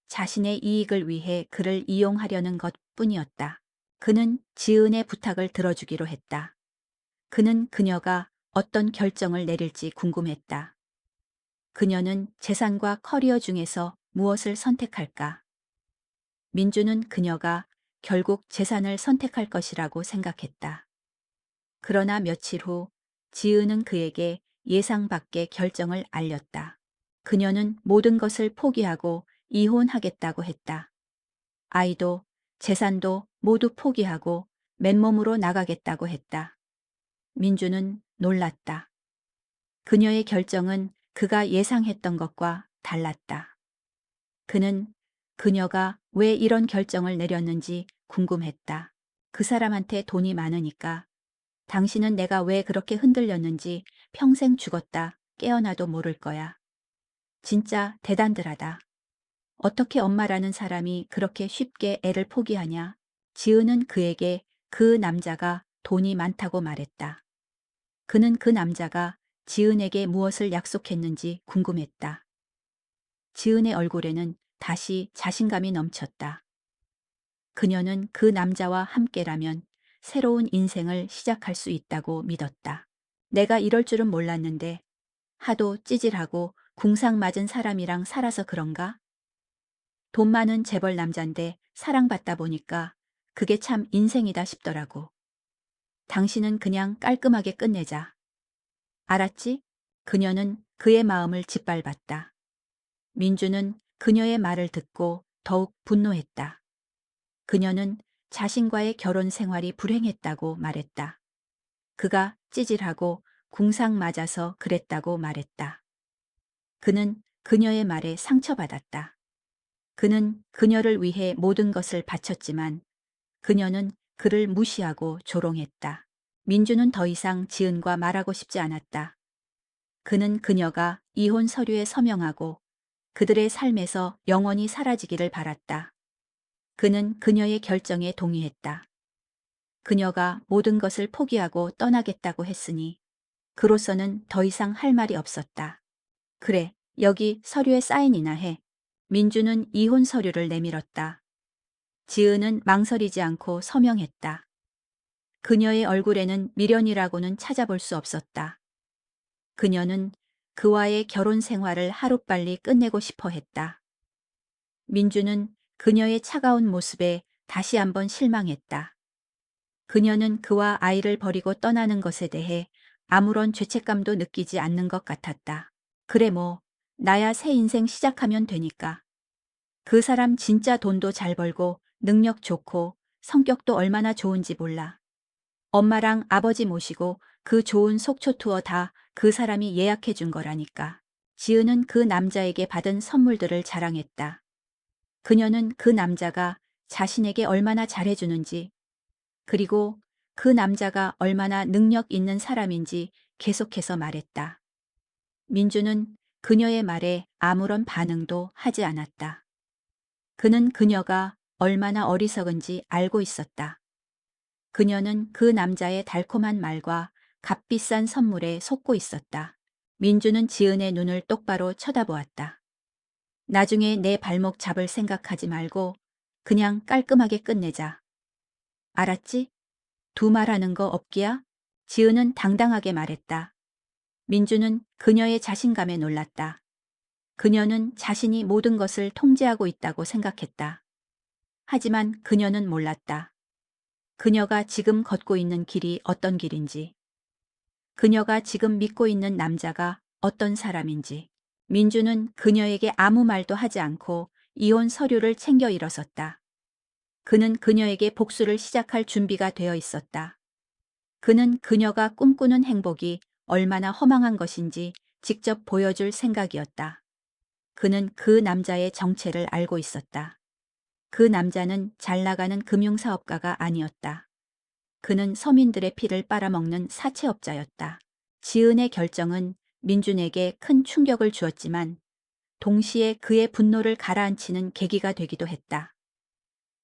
자신의 이익을 위해 그를 이용하려는 것 뿐이었다. 그는 지은의 부탁을 들어주기로 했다. 그는 그녀가 어떤 결정을 내릴지 궁금했다. 그녀는 재산과 커리어 중에서 무엇을 선택할까? 민주는 그녀가 결국 재산을 선택할 것이라고 생각했다. 그러나 며칠 후 지은은 그에게 예상 밖의 결정을 알렸다. 그녀는 모든 것을 포기하고 이혼하겠다고 했다. 아이도 재산도 모두 포기하고 맨몸으로 나가겠다고 했다. 민주는 놀랐다. 그녀의 결정은 그가 예상했던 것과 달랐다. 그는 그녀가 왜 이런 결정을 내렸는지 궁금했다. 그 사람한테 돈이 많으니까. 당신은 내가 왜 그렇게 흔들렸는지 평생 죽었다 깨어나도 모를 거야. 진짜 대단들하다. 어떻게 엄마라는 사람이 그렇게 쉽게 애를 포기하냐. 지은은 그에게 그 남자가 돈이 많다고 말했다. 그는 그 남자가 지은에게 무엇을 약속했는지 궁금했다. 지은의 얼굴에는 다시 자신감이 넘쳤다. 그녀는 그 남자와 함께라면 새로운 인생을 시작할 수 있다고 믿었다. 내가 이럴 줄은 몰랐는데 하도 찌질하고 궁상 맞은 사람이랑 살아서 그런가? 돈 많은 재벌 남잔데 사랑받다 보니까 그게 참 인생이다 싶더라고. 당신은 그냥 깔끔하게 끝내자. 알았지? 그녀는 그의 마음을 짓밟았다. 민주는 그녀의 말을 듣고 더욱 분노했다. 그녀는 자신과의 결혼 생활이 불행했다고 말했다. 그가 찌질하고 궁상 맞아서 그랬다고 말했다. 그는 그녀의 말에 상처받았다. 그는 그녀를 위해 모든 것을 바쳤지만 그녀는 그를 무시하고 조롱했다. 민주는 더 이상 지은과 말하고 싶지 않았다. 그는 그녀가 이혼 서류에 서명하고 그들의 삶에서 영원히 사라지기를 바랐다. 그는 그녀의 결정에 동의했다. 그녀가 모든 것을 포기하고 떠나겠다고 했으니 그로서는 더 이상 할 말이 없었다. 그래, 여기 서류에 사인이나 해. 민주는 이혼 서류를 내밀었다. 지은은 망설이지 않고 서명했다. 그녀의 얼굴에는 미련이라고는 찾아볼 수 없었다. 그녀는 그와의 결혼 생활을 하루빨리 끝내고 싶어 했다. 민주는 그녀의 차가운 모습에 다시 한번 실망했다. 그녀는 그와 아이를 버리고 떠나는 것에 대해 아무런 죄책감도 느끼지 않는 것 같았다. 그래 뭐, 나야 새 인생 시작하면 되니까. 그 사람 진짜 돈도 잘 벌고 능력 좋고 성격도 얼마나 좋은지 몰라. 엄마랑 아버지 모시고 그 좋은 속초 투어 다 그 사람이 예약해 준 거라니까. 지은은 그 남자에게 받은 선물들을 자랑했다. 그녀는 그 남자가 자신에게 얼마나 잘해주는지, 그리고 그 남자가 얼마나 능력 있는 사람인지 계속해서 말했다. 민주는 그녀의 말에 아무런 반응도 하지 않았다. 그는 그녀가 얼마나 어리석은지 알고 있었다. 그녀는 그 남자의 달콤한 말과 값비싼 선물에 속고 있었다. 민주는 지은의 눈을 똑바로 쳐다보았다. 나중에 내 발목 잡을 생각하지 말고 그냥 깔끔하게 끝내자. 알았지? 두말하는 거 없기야? 지은은 당당하게 말했다. 민주는 그녀의 자신감에 놀랐다. 그녀는 자신이 모든 것을 통제하고 있다고 생각했다. 하지만 그녀는 몰랐다. 그녀가 지금 걷고 있는 길이 어떤 길인지, 그녀가 지금 믿고 있는 남자가 어떤 사람인지. 민주는 그녀에게 아무 말도 하지 않고 이혼 서류를 챙겨 일어섰다. 그는 그녀에게 복수를 시작할 준비가 되어 있었다. 그는 그녀가 꿈꾸는 행복이 얼마나 허망한 것인지 직접 보여줄 생각이었다. 그는 그 남자의 정체를 알고 있었다. 그 남자는 잘 나가는 금융사업가가 아니었다. 그는 서민들의 피를 빨아먹는 사채업자였다. 지은의 결정은 민준에게 큰 충격을 주었지만 동시에 그의 분노를 가라앉히는 계기가 되기도 했다.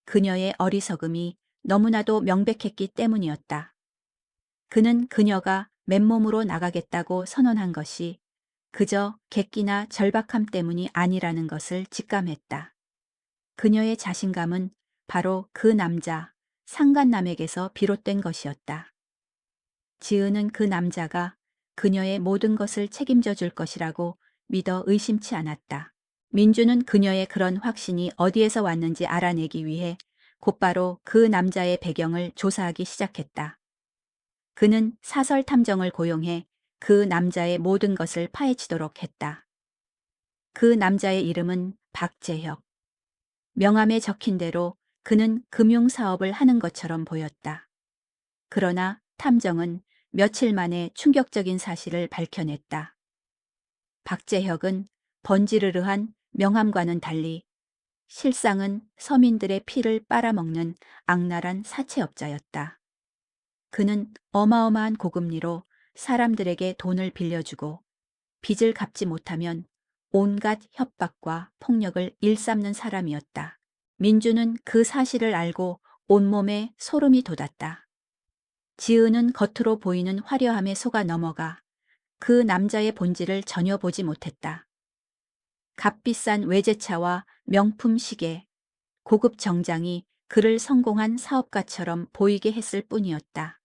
그녀의 어리석음이 너무나도 명백했기 때문이었다. 그는 그녀가 맨몸으로 나가겠다고 선언한 것이 그저 객기나 절박함 때문이 아니라는 것을 직감했다. 그녀의 자신감은 바로 그 남자, 상간남에게서 비롯된 것이었다. 지은은 그 남자가 그녀의 모든 것을 책임져 줄 것이라고 믿어 의심치 않았다. 민주는 그녀의 그런 확신이 어디에서 왔는지 알아내기 위해 곧바로 그 남자의 배경을 조사하기 시작했다. 그는 사설 탐정을 고용해 그 남자의 모든 것을 파헤치도록 했다. 그 남자의 이름은 박재혁. 명함에 적힌 대로 그는 금융사업을 하는 것처럼 보였다. 그러나 탐정은 며칠 만에 충격적인 사실을 밝혀냈다. 박재혁은 번지르르한 명함과는 달리 실상은 서민들의 피를 빨아먹는 악랄한 사채업자였다. 그는 어마어마한 고금리로 사람들에게 돈을 빌려주고 빚을 갚지 못하면 온갖 협박과 폭력을 일삼는 사람이었다. 민주는 그 사실을 알고 온몸에 소름이 돋았다. 지은은 겉으로 보이는 화려함에 속아 넘어가 그 남자의 본질을 전혀 보지 못했다. 값비싼 외제차와 명품 시계, 고급 정장이 그를 성공한 사업가처럼 보이게 했을 뿐이었다.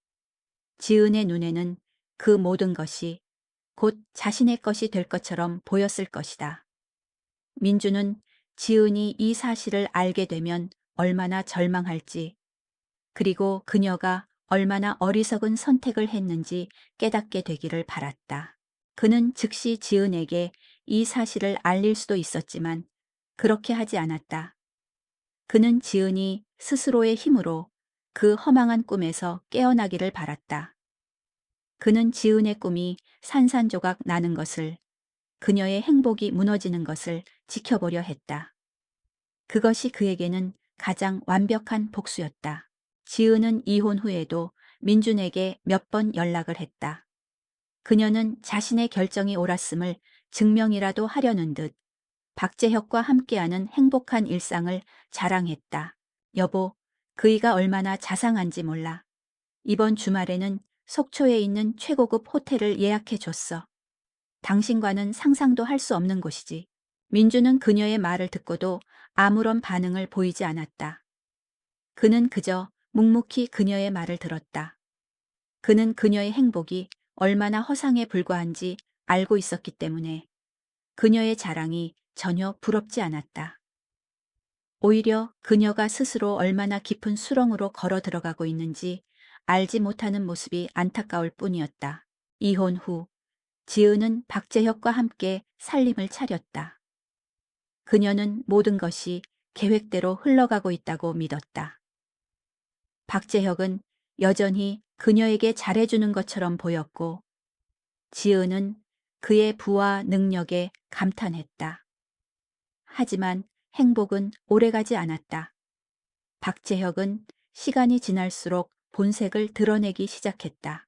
지은의 눈에는 그 모든 것이 곧 자신의 것이 될 것처럼 보였을 것이다. 민주는 지은이 이 사실을 알게 되면 얼마나 절망할지, 그리고 그녀가 얼마나 어리석은 선택을 했는지 깨닫게 되기를 바랐다. 그는 즉시 지은에게 이 사실을 알릴 수도 있었지만 그렇게 하지 않았다. 그는 지은이 스스로의 힘으로 그 허망한 꿈에서 깨어나기를 바랐다. 그는 지은의 꿈이 산산조각 나는 것을, 그녀의 행복이 무너지는 것을 지켜보려 했다. 그것이 그에게는 가장 완벽한 복수였다. 지은은 이혼 후에도 민준에게 몇 번 연락을 했다. 그녀는 자신의 결정이 옳았음을 증명이라도 하려는 듯 박재혁과 함께하는 행복한 일상을 자랑했다. 여보, 그이가 얼마나 자상한지 몰라. 이번 주말에는 속초에 있는 최고급 호텔을 예약해 줬어. 당신과는 상상도 할 수 없는 곳이지. 민주는 그녀의 말을 듣고도 아무런 반응을 보이지 않았다. 그는 그저 묵묵히 그녀의 말을 들었다. 그는 그녀의 행복이 얼마나 허상에 불과한지 알고 있었기 때문에 그녀의 자랑이 전혀 부럽지 않았다. 오히려 그녀가 스스로 얼마나 깊은 수렁으로 걸어 들어가고 있는지 알지 못하는 모습이 안타까울 뿐이었다. 이혼 후 지은은 박재혁과 함께 살림을 차렸다. 그녀는 모든 것이 계획대로 흘러가고 있다고 믿었다. 박재혁은 여전히 그녀에게 잘해주는 것처럼 보였고 지은은 그의 부와 능력에 감탄했다. 하지만 행복은 오래가지 않았다. 박재혁은 시간이 지날수록 본색을 드러내기 시작했다.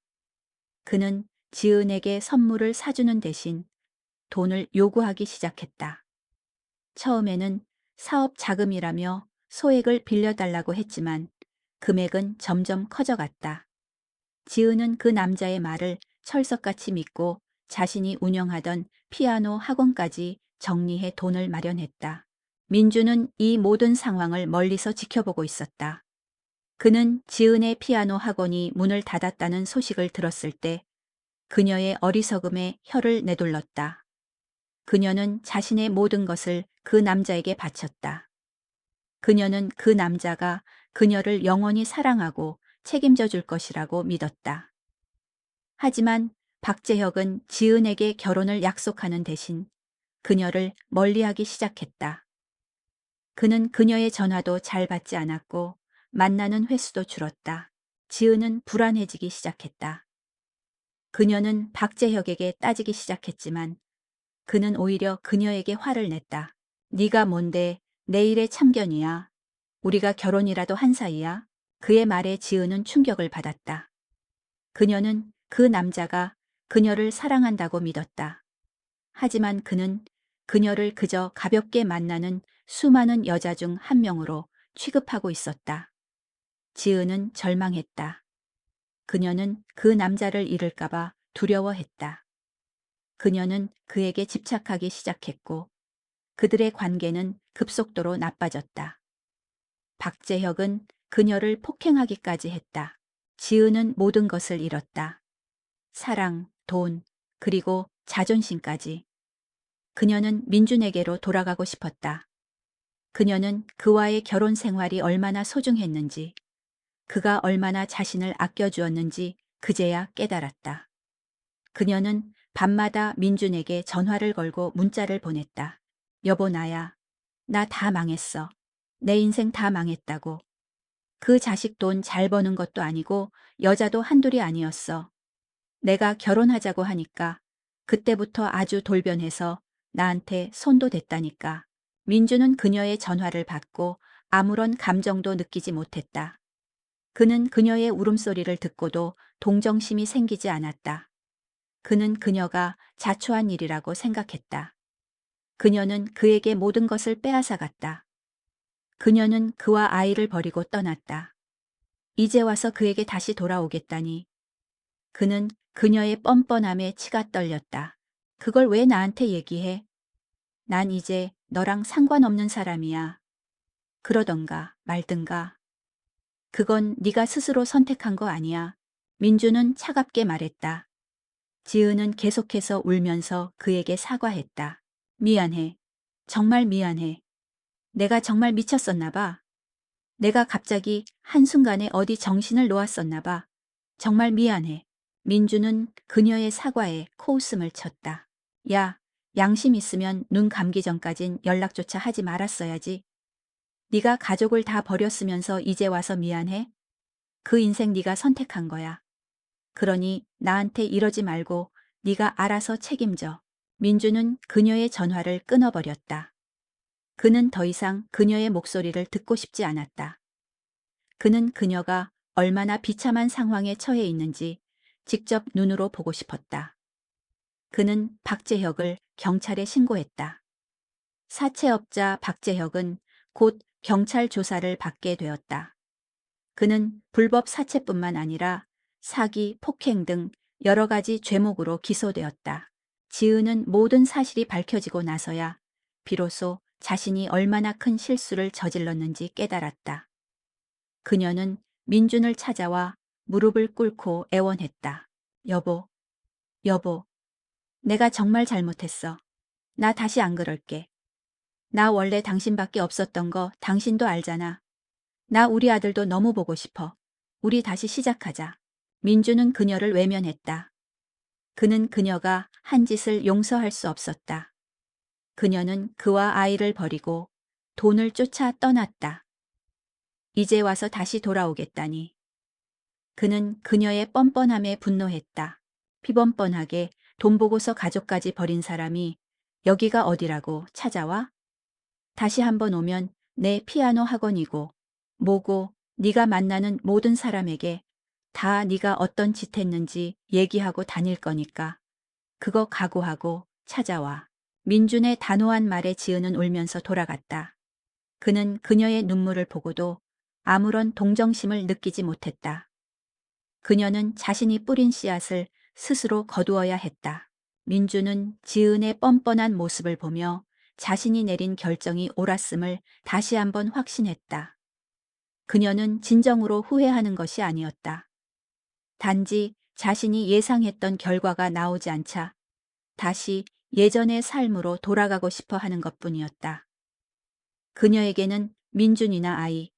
그는 지은에게 선물을 사주는 대신 돈을 요구하기 시작했다. 처음에는 사업 자금이라며 소액을 빌려달라고 했지만 금액은 점점 커져갔다. 지은은 그 남자의 말을 철석같이 믿고 자신이 운영하던 피아노 학원까지 정리해 돈을 마련했다. 민주는 이 모든 상황을 멀리서 지켜보고 있었다. 그는 지은의 피아노 학원이 문을 닫았다는 소식을 들었을 때 그녀의 어리석음에 혀를 내둘렀다. 그녀는 자신의 모든 것을 그 남자에게 바쳤다. 그녀는 그 남자가 그녀를 영원히 사랑하고 책임져 줄 것이라고 믿었다. 하지만 박재혁은 지은에게 결혼을 약속하는 대신 그녀를 멀리하기 시작했다. 그는 그녀의 전화도 잘 받지 않았고 만나는 횟수도 줄었다. 지은은 불안해지기 시작했다. 그녀는 박재혁에게 따지기 시작했지만 그는 오히려 그녀에게 화를 냈다. 네가 뭔데 내 일에 참견이야. 우리가 결혼이라도 한 사이야. 그의 말에 지은은 충격을 받았다. 그녀는 그 남자가 그녀를 사랑한다고 믿었다. 하지만 그는 그녀를 그저 가볍게 만나는 수많은 여자 중 한 명으로 취급하고 있었다. 지은은 절망했다. 그녀는 그 남자를 잃을까봐 두려워했다. 그녀는 그에게 집착하기 시작했고 그들의 관계는 급속도로 나빠졌다. 박재혁은 그녀를 폭행하기까지 했다. 지은은 모든 것을 잃었다. 사랑, 돈, 그리고 자존심까지. 그녀는 민준에게로 돌아가고 싶었다. 그녀는 그와의 결혼 생활이 얼마나 소중했는지, 그가 얼마나 자신을 아껴주었는지 그제야 깨달았다. 그녀는 밤마다 민준에게 전화를 걸고 문자를 보냈다. 여보 나야. 나 다 망했어. 내 인생 다 망했다고. 그 자식 돈 잘 버는 것도 아니고 여자도 한둘이 아니었어. 내가 결혼하자고 하니까 그때부터 아주 돌변해서 나한테 손도 댔다니까. 민주는 그녀의 전화를 받고 아무런 감정도 느끼지 못했다. 그는 그녀의 울음소리를 듣고도 동정심이 생기지 않았다. 그는 그녀가 자초한 일이라고 생각했다. 그녀는 그에게 모든 것을 빼앗아갔다. 그녀는 그와 아이를 버리고 떠났다. 이제 와서 그에게 다시 돌아오겠다니. 그는 그녀의 뻔뻔함에 치가 떨렸다. 그걸 왜 나한테 얘기해? 난 이제 너랑 상관없는 사람이야. 그러던가 말든가. 그건 네가 스스로 선택한 거 아니야. 민주는 차갑게 말했다. 지은은 계속해서 울면서 그에게 사과했다. 미안해. 정말 미안해. 내가 정말 미쳤었나 봐. 내가 갑자기 한순간에 어디 정신을 놓았었나 봐. 정말 미안해. 민주는 그녀의 사과에 코웃음을 쳤다. 야, 양심 있으면 눈 감기 전까진 연락조차 하지 말았어야지. 네가 가족을 다 버렸으면서 이제 와서 미안해? 그 인생 네가 선택한 거야. 그러니 나한테 이러지 말고 네가 알아서 책임져. 민주는 그녀의 전화를 끊어버렸다. 그는 더 이상 그녀의 목소리를 듣고 싶지 않았다. 그는 그녀가 얼마나 비참한 상황에 처해 있는지 직접 눈으로 보고 싶었다. 그는 박재혁을 경찰에 신고했다. 사채업자 박재혁은 곧 경찰 조사를 받게 되었다. 그는 불법 사채뿐만 아니라 사기, 폭행 등 여러 가지 죄목으로 기소되었다. 지은은 모든 사실이 밝혀지고 나서야 비로소 자신이 얼마나 큰 실수를 저질렀는지 깨달았다. 그녀는 민준을 찾아와 무릎을 꿇고 애원했다. 여보, 여보, 내가 정말 잘못했어. 나 다시 안 그럴게. 나 원래 당신밖에 없었던 거 당신도 알잖아. 나 우리 아들도 너무 보고 싶어. 우리 다시 시작하자. 민주는 그녀를 외면했다. 그는 그녀가 한 짓을 용서할 수 없었다. 그녀는 그와 아이를 버리고 돈을 쫓아 떠났다. 이제 와서 다시 돌아오겠다니. 그는 그녀의 뻔뻔함에 분노했다. 피번뻔하게 돈 보고서 가족까지 버린 사람이 여기가 어디라고 찾아와? 다시 한번 오면 내 피아노 학원이고 뭐고 네가 만나는 모든 사람에게 다 네가 어떤 짓 했는지 얘기하고 다닐 거니까 그거 각오하고 찾아와. 민준의 단호한 말에 지은은 울면서 돌아갔다. 그는 그녀의 눈물을 보고도 아무런 동정심을 느끼지 못했다. 그녀는 자신이 뿌린 씨앗을 스스로 거두어야 했다. 민주는 지은의 뻔뻔한 모습을 보며 자신이 내린 결정이 옳았음을 다시 한번 확신했다. 그녀는 진정으로 후회하는 것이 아니었다. 단지 자신이 예상했던 결과가 나오지 않자 다시 예전의 삶으로 돌아가고 싶어 하는 것뿐이었다. 그녀에게는 민준이나 아이,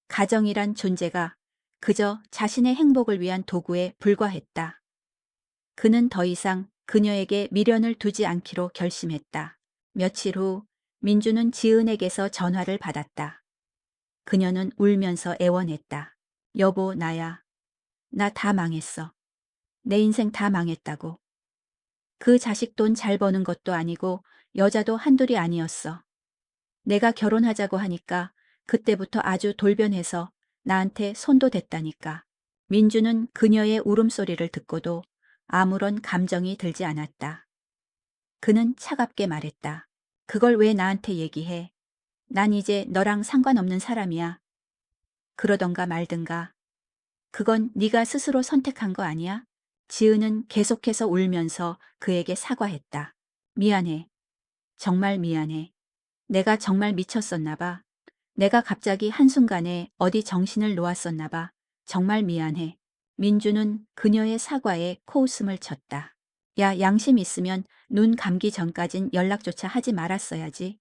가정이란 존재가 그저 자신의 행복을 위한 도구에 불과했다. 그는 더 이상 그녀에게 미련을 두지 않기로 결심했다. 며칠 후 민주는 지은에게서 전화를 받았다. 그녀는 울면서 애원했다. 여보, 나야. 나 다 망했어. 내 인생 다 망했다고. 그 자식 돈 잘 버는 것도 아니고 여자도 한둘이 아니었어. 내가 결혼하자고 하니까 그때부터 아주 돌변해서 나한테 손도 댔다니까. 민주는 그녀의 울음소리를 듣고도 아무런 감정이 들지 않았다. 그는 차갑게 말했다. 그걸 왜 나한테 얘기해? 난 이제 너랑 상관없는 사람이야. 그러던가 말든가. 그건 네가 스스로 선택한 거 아니야? 지은은 계속해서 울면서 그에게 사과했다. 미안해. 정말 미안해. 내가 정말 미쳤었나 봐. 내가 갑자기 한순간에 어디 정신을 놓았었나 봐. 정말 미안해. 민주는 그녀의 사과에 코웃음을 쳤다. 야, 양심 있으면 눈 감기 전까진 연락조차 하지 말았어야지.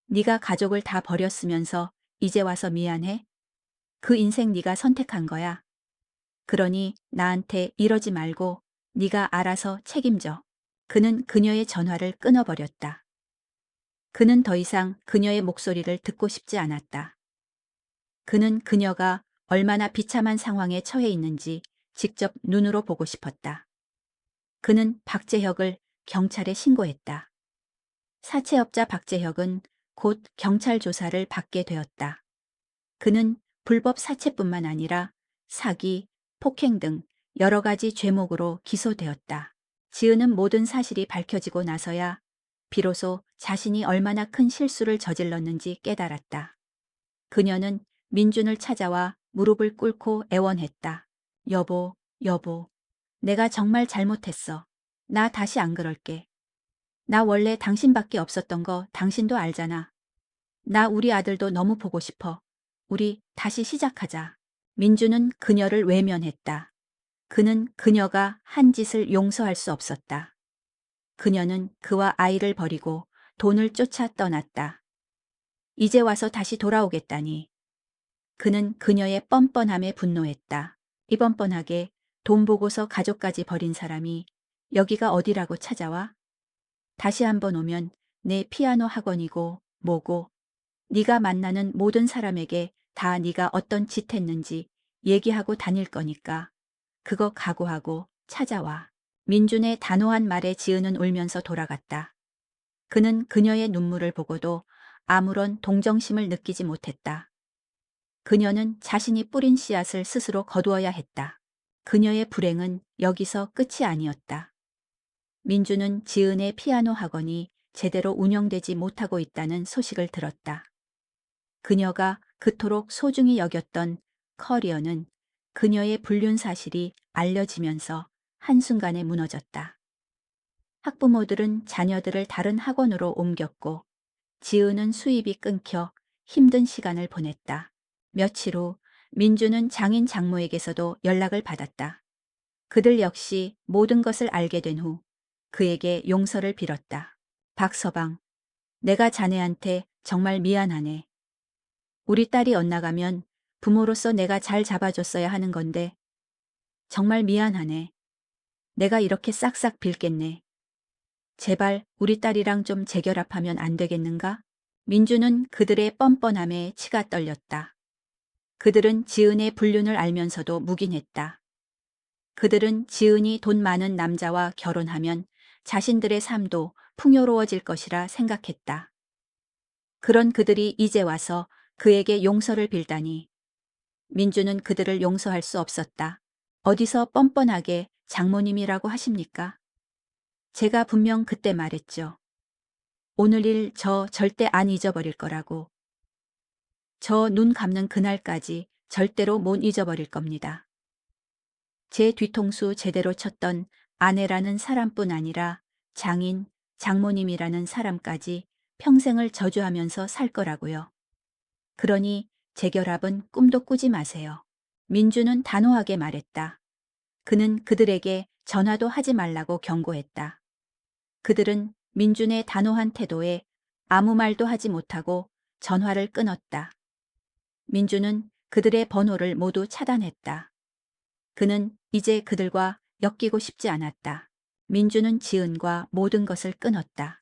네가 가족을 다 버렸으면서 이제 와서 미안해? 그 인생 네가 선택한 거야. 그러니 나한테 이러지 말고 네가 알아서 책임져. 그는 그녀의 전화를 끊어버렸다. 그는 더 이상 그녀의 목소리를 듣고 싶지 않았다. 그는 그녀가 얼마나 비참한 상황에 처해 있는지 직접 눈으로 보고 싶었다. 그는 박재혁을 경찰에 신고했다. 사채업자 박재혁은 곧 경찰 조사를 받게 되었다. 그는 불법 사채뿐만 아니라 사기, 폭행 등 여러 가지 죄목으로 기소되었다. 지은은 모든 사실이 밝혀지고 나서야 비로소 자신이 얼마나 큰 실수를 저질렀는지 깨달았다. 그녀는 민준을 찾아와 무릎을 꿇고 애원했다. 여보, 여보, 내가 정말 잘못했어. 나 다시 안 그럴게. 나 원래 당신밖에 없었던 거 당신도 알잖아. 나 우리 아들도 너무 보고 싶어. 우리 다시 시작하자. 민주는 그녀를 외면했다. 그는 그녀가 한 짓을 용서할 수 없었다. 그녀는 그와 아이를 버리고 돈을 쫓아 떠났다. 이제 와서 다시 돌아오겠다니. 그는 그녀의 뻔뻔함에 분노했다. 이 뻔뻔하게 돈 보고서 가족까지 버린 사람이 여기가 어디라고 찾아와? 다시 한번 오면 내 피아노 학원이고 뭐고 네가 만나는 모든 사람에게 다 네가 어떤 짓 했는지 얘기하고 다닐 거니까 그거 각오하고 찾아와. 민준의 단호한 말에 지은은 울면서 돌아갔다. 그는 그녀의 눈물을 보고도 아무런 동정심을 느끼지 못했다. 그녀는 자신이 뿌린 씨앗을 스스로 거두어야 했다. 그녀의 불행은 여기서 끝이 아니었다. 민주는 지은의 피아노 학원이 제대로 운영되지 못하고 있다는 소식을 들었다. 그녀가 그토록 소중히 여겼던 커리어는 그녀의 불륜 사실이 알려지면서 한순간에 무너졌다. 학부모들은 자녀들을 다른 학원으로 옮겼고 지은은 수입이 끊겨 힘든 시간을 보냈다. 며칠 후 민주는 장인 장모에게서도 연락을 받았다. 그들 역시 모든 것을 알게 된 후 그에게 용서를 빌었다. 박서방, 내가 자네한테 정말 미안하네. 우리 딸이 엇나가면 부모로서 내가 잘 잡아줬어야 하는 건데 정말 미안하네. 내가 이렇게 싹싹 빌겠네. 제발 우리 딸이랑 좀 재결합하면 안 되겠는가? 민주는 그들의 뻔뻔함에 치가 떨렸다. 그들은 지은의 불륜을 알면서도 묵인했다. 그들은 지은이 돈 많은 남자와 결혼하면 자신들의 삶도 풍요로워질 것이라 생각했다. 그런 그들이 이제 와서 그에게 용서를 빌다니. 민주는 그들을 용서할 수 없었다. 어디서 뻔뻔하게 장모님이라고 하십니까? 제가 분명 그때 말했죠. 오늘 일 저 절대 안 잊어버릴 거라고. 저 눈 감는 그날까지 절대로 못 잊어버릴 겁니다. 제 뒤통수 제대로 쳤던 아내라는 사람뿐 아니라 장인, 장모님이라는 사람까지 평생을 저주하면서 살 거라고요. 그러니 재결합은 꿈도 꾸지 마세요. 민주는 단호하게 말했다. 그는 그들에게 전화도 하지 말라고 경고했다. 그들은 민준의 단호한 태도에 아무 말도 하지 못하고 전화를 끊었다. 민준은 그들의 번호를 모두 차단했다. 그는 이제 그들과 엮이고 싶지 않았다. 민준은 지은과 모든 것을 끊었다.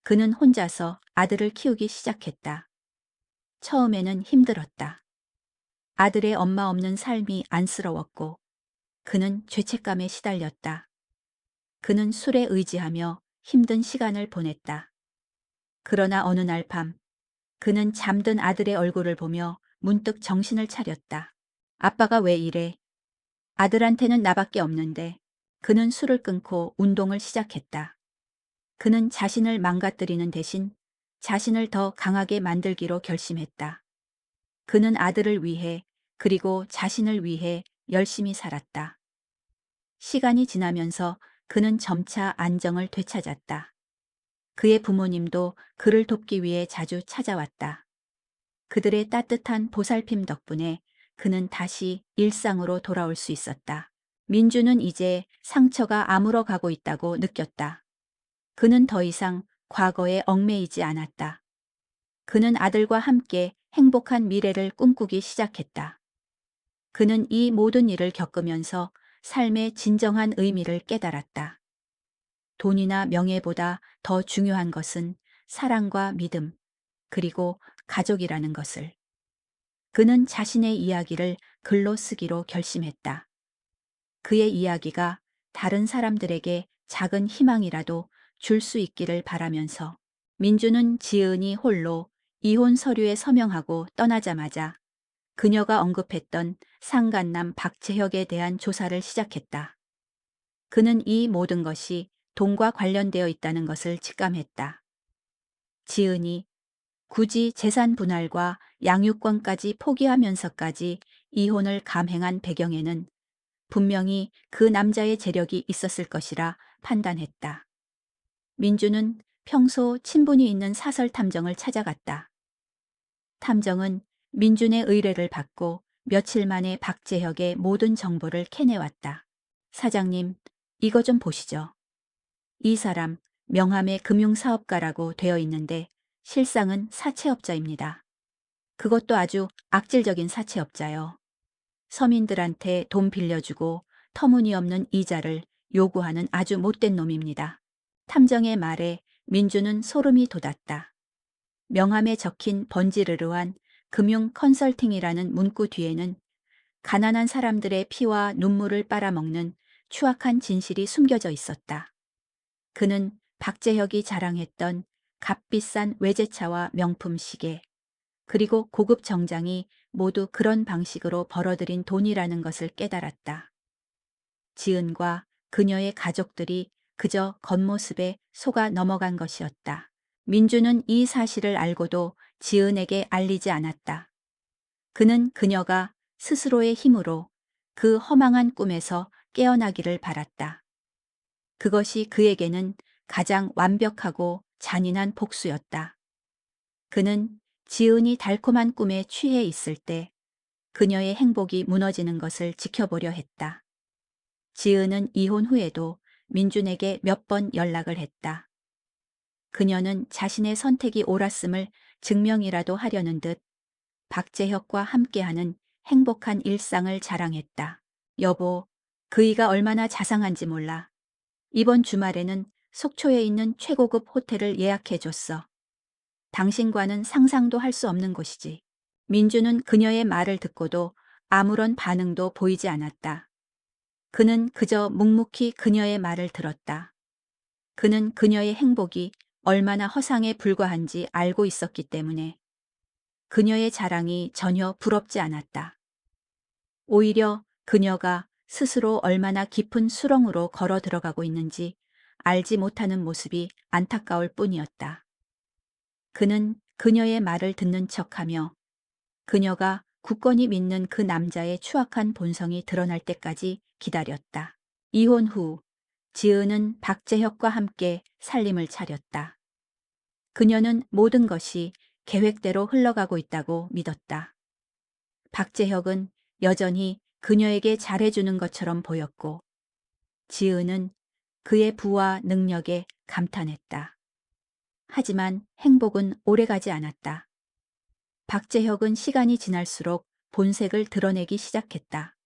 그는 혼자서 아들을 키우기 시작했다. 처음에는 힘들었다. 아들의 엄마 없는 삶이 안쓰러웠고 그는 죄책감에 시달렸다. 그는 술에 의지하며 힘든 시간을 보냈다. 그러나 어느 날 밤 그는 잠든 아들의 얼굴을 보며 문득 정신을 차렸다. 아빠가 왜 이래? 아들한테는 나밖에 없는데. 그는 술을 끊고 운동을 시작했다. 그는 자신을 망가뜨리는 대신 자신을 더 강하게 만들기로 결심했다. 그는 아들을 위해 그리고 자신을 위해 열심히 살았다. 시간이 지나면서 그는 점차 안정을 되찾았다. 그의 부모님도 그를 돕기 위해 자주 찾아왔다. 그들의 따뜻한 보살핌 덕분에 그는 다시 일상으로 돌아올 수 있었다. 민주는 이제 상처가 아물어 가고 있다고 느꼈다. 그는 더 이상 과거에 얽매이지 않았다. 그는 아들과 함께 행복한 미래를 꿈꾸기 시작했다. 그는 이 모든 일을 겪으면서 삶의 진정한 의미를 깨달았다. 돈이나 명예보다 더 중요한 것은 사랑과 믿음, 그리고 가족이라는 것을. 그는 자신의 이야기를 글로 쓰기로 결심했다. 그의 이야기가 다른 사람들에게 작은 희망이라도 줄 수 있기를 바라면서 민주는 지은이 홀로 이혼 서류에 서명하고 떠나자마자 그녀가 언급했던 상간남 박재혁에 대한 조사를 시작했다. 그는 이 모든 것이 돈과 관련되어 있다는 것을 직감했다. 지은이 굳이 재산 분할과 양육권까지 포기하면서까지 이혼을 감행한 배경에는 분명히 그 남자의 재력이 있었을 것이라 판단했다. 민주는 평소 친분이 있는 사설 탐정을 찾아갔다. 탐정은 민준의 의뢰를 받고 며칠 만에 박재혁의 모든 정보를 캐내왔다. 사장님, 이거 좀 보시죠. 이 사람 명함에 금융사업가라고 되어 있는데 실상은 사채업자입니다. 그것도 아주 악질적인 사채업자요. 서민들한테 돈 빌려주고 터무니없는 이자를 요구하는 아주 못된 놈입니다. 탐정의 말에 민주는 소름이 돋았다. 명함에 적힌 번지르르한 금융 컨설팅이라는 문구 뒤에는 가난한 사람들의 피와 눈물을 빨아먹는 추악한 진실이 숨겨져 있었다. 그는 박재혁이 자랑했던 값비싼 외제차와 명품 시계, 그리고 고급 정장이 모두 그런 방식으로 벌어들인 돈이라는 것을 깨달았다. 지은과 그녀의 가족들이 그저 겉모습에 속아 넘어간 것이었다. 민주는 이 사실을 알고도 지은에게 알리지 않았다. 그는 그녀가 스스로의 힘으로 그 허망한 꿈에서 깨어나기를 바랐다. 그것이 그에게는 가장 완벽하고 잔인한 복수였다. 그는 지은이 달콤한 꿈에 취해 있을 때 그녀의 행복이 무너지는 것을 지켜보려 했다. 지은은 이혼 후에도 민준에게 몇 번 연락을 했다. 그녀는 자신의 선택이 옳았음을 증명이라도 하려는 듯 박재혁과 함께하는 행복한 일상을 자랑했다. 여보, 그이가 얼마나 자상한지 몰라. 이번 주말에는 속초에 있는 최고급 호텔을 예약해줬어. 당신과는 상상도 할 수 없는 곳이지. 민주는 그녀의 말을 듣고도 아무런 반응도 보이지 않았다. 그는 그저 묵묵히 그녀의 말을 들었다. 그는 그녀의 행복이 얼마나 허상에 불과한지 알고 있었기 때문에 그녀의 자랑이 전혀 부럽지 않았다. 오히려 그녀가 스스로 얼마나 깊은 수렁으로 걸어 들어가고 있는지 알지 못하는 모습이 안타까울 뿐이었다. 그는 그녀의 말을 듣는 척하며 그녀가 굳건히 믿는 그 남자의 추악한 본성이 드러날 때까지 기다렸다. 이혼 후 지은은 박재혁과 함께 살림을 차렸다. 그녀는 모든 것이 계획대로 흘러가고 있다고 믿었다. 박재혁은 여전히 그녀에게 잘해주는 것처럼 보였고 지은은 그의 부와 능력에 감탄했다. 하지만 행복은 오래가지 않았다. 박재혁은 시간이 지날수록 본색을 드러내기 시작했다.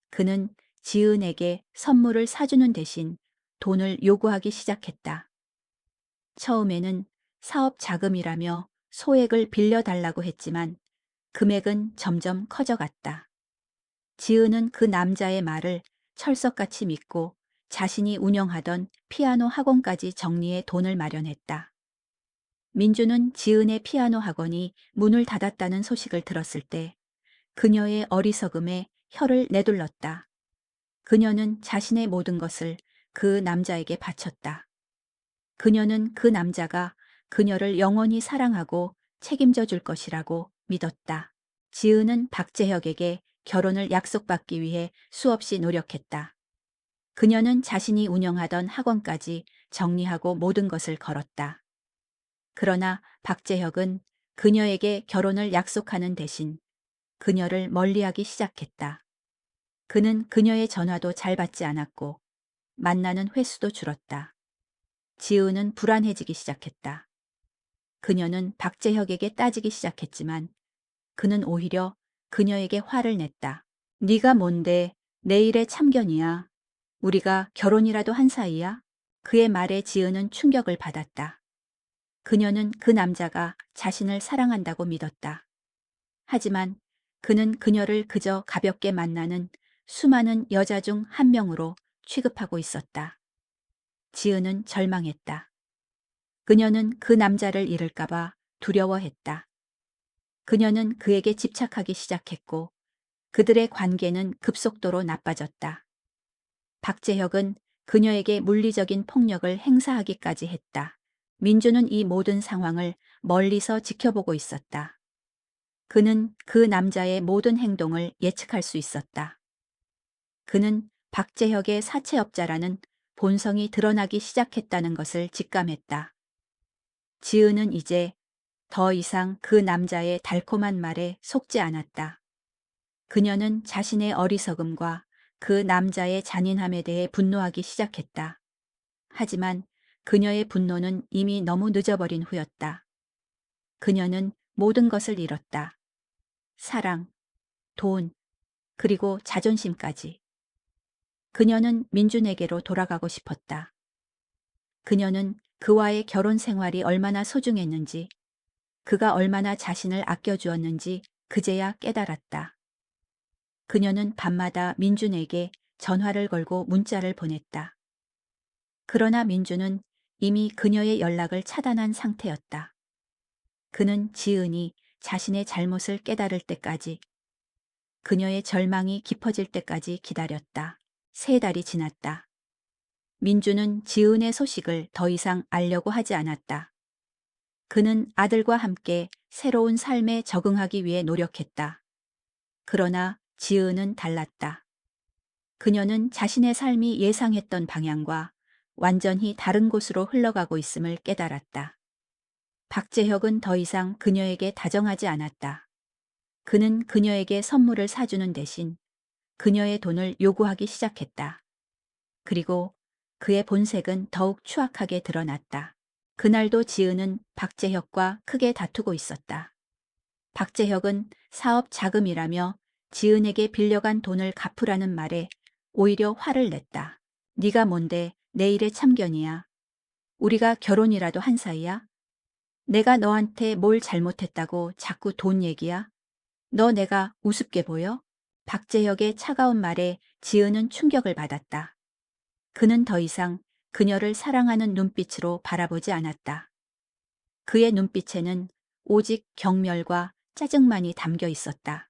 그는 지은에게 선물을 사주는 대신 돈을 요구하기 시작했다. 처음에는 사업 자금이라며 소액을 빌려달라고 했지만 금액은 점점 커져갔다. 지은은 그 남자의 말을 철석같이 믿고 자신이 운영하던 피아노 학원까지 정리해 돈을 마련했다. 민주는 지은의 피아노 학원이 문을 닫았다는 소식을 들었을 때 그녀의 어리석음에 혀를 내둘렀다. 그녀는 자신의 모든 것을 그 남자에게 바쳤다. 그녀는 그 남자가 그녀를 영원히 사랑하고 책임져 줄 것이라고 믿었다. 지은은 박재혁에게 결혼을 약속받기 위해 수없이 노력했다. 그녀는 자신이 운영하던 학원까지 정리하고 모든 것을 걸었다. 그러나 박재혁은 그녀에게 결혼을 약속하는 대신 그녀를 멀리하기 시작했다. 그는 그녀의 전화도 잘 받지 않았고 만나는 횟수도 줄었다. 지은은 불안해지기 시작했다. 그녀는 박재혁에게 따지기 시작했지만 그는 오히려 그녀에게 화를 냈다. 네가 뭔데 내일의 참견이야. 우리가 결혼이라도 한 사이야? 그의 말에 지은은 충격을 받았다. 그녀는 그 남자가 자신을 사랑한다고 믿었다. 하지만 그는 그녀를 그저 가볍게 만나는 수많은 여자 중 한 명으로 취급하고 있었다. 지은은 절망했다. 그녀는 그 남자를 잃을까봐 두려워했다. 그녀는 그에게 집착하기 시작했고 그들의 관계는 급속도로 나빠졌다. 박재혁은 그녀에게 물리적인 폭력을 행사하기까지 했다. 민주는 이 모든 상황을 멀리서 지켜보고 있었다. 그는 그 남자의 모든 행동을 예측할 수 있었다. 그는 박재혁의 사채업자라는 본성이 드러나기 시작했다는 것을 직감했다. 지은은 이제 더 이상 그 남자의 달콤한 말에 속지 않았다. 그녀는 자신의 어리석음과 그 남자의 잔인함에 대해 분노하기 시작했다. 하지만 그녀의 분노는 이미 너무 늦어버린 후였다. 그녀는 모든 것을 잃었다. 사랑, 돈, 그리고 자존심까지. 그녀는 민준에게로 돌아가고 싶었다. 그녀는 그와의 결혼 생활이 얼마나 소중했는지, 그가 얼마나 자신을 아껴주었는지 그제야 깨달았다. 그녀는 밤마다 민준에게 전화를 걸고 문자를 보냈다. 그러나 민준은 이미 그녀의 연락을 차단한 상태였다. 그는 지은이 자신의 잘못을 깨달을 때까지, 그녀의 절망이 깊어질 때까지 기다렸다. 3달이 지났다. 민주는 지은의 소식을 더 이상 알려고 하지 않았다. 그는 아들과 함께 새로운 삶에 적응하기 위해 노력했다. 그러나 지은은 달랐다. 그녀는 자신의 삶이 예상했던 방향과 완전히 다른 곳으로 흘러가고 있음을 깨달았다. 박재혁은 더 이상 그녀에게 다정하지 않았다. 그는 그녀에게 선물을 사주는 대신 그녀의 돈을 요구하기 시작했다. 그리고 그의 본색은 더욱 추악하게 드러났다. 그날도 지은은 박재혁과 크게 다투고 있었다. 박재혁은 사업 자금이라며 지은에게 빌려간 돈을 갚으라는 말에 오히려 화를 냈다. 네가 뭔데 내일의 참견이야. 우리가 결혼이라도 한 사이야? 내가 너한테 뭘 잘못했다고 자꾸 돈 얘기야? 너 내가 우습게 보여? 박재혁의 차가운 말에 지은은 충격을 받았다. 그는 더 이상 그녀를 사랑하는 눈빛으로 바라보지 않았다. 그의 눈빛에는 오직 경멸과 짜증만이 담겨 있었다.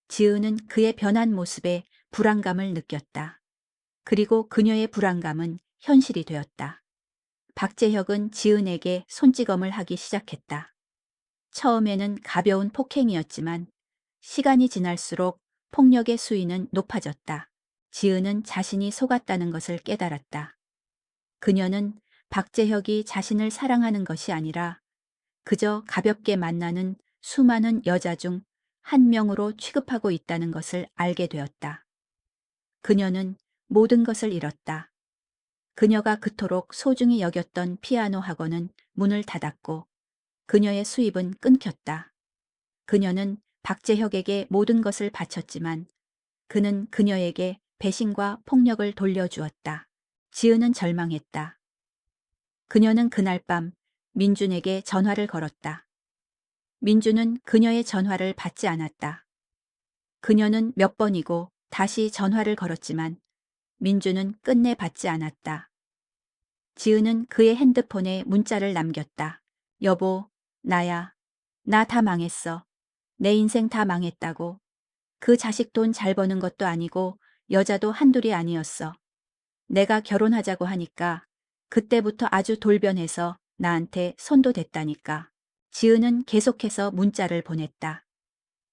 지은은 그의 변한 모습에 불안감을 느꼈다. 그리고 그녀의 불안감은 현실이 되었다. 박재혁은 지은에게 손찌검을 하기 시작했다. 처음에는 가벼운 폭행이었지만 시간이 지날수록 폭력의 수위는 높아졌다. 지은은 자신이 속았다는 것을 깨달았다. 그녀는 박재혁이 자신을 사랑하는 것이 아니라 그저 가볍게 만나는 수많은 여자 중 한 명으로 취급하고 있다는 것을 알게 되었다. 그녀는 모든 것을 잃었다. 그녀가 그토록 소중히 여겼던 피아노 학원은 문을 닫았고 그녀의 수입은 끊겼다. 그녀는 박재혁에게 모든 것을 바쳤지만 그는 그녀에게 배신과 폭력을 돌려주었다. 지은은 절망했다. 그녀는 그날 밤 민준에게 전화를 걸었다. 민준은 그녀의 전화를 받지 않았다. 그녀는 몇 번이고 다시 전화를 걸었지만 민준은 끝내 받지 않았다. 지은은 그의 핸드폰에 문자를 남겼다. 여보, 나야. 나 다 망했어. 내 인생 다 망했다고. 그 자식 돈 잘 버는 것도 아니고 여자도 한둘이 아니었어. 내가 결혼하자고 하니까 그때부터 아주 돌변해서 나한테 손도 댔다니까. 지은은 계속해서 문자를 보냈다.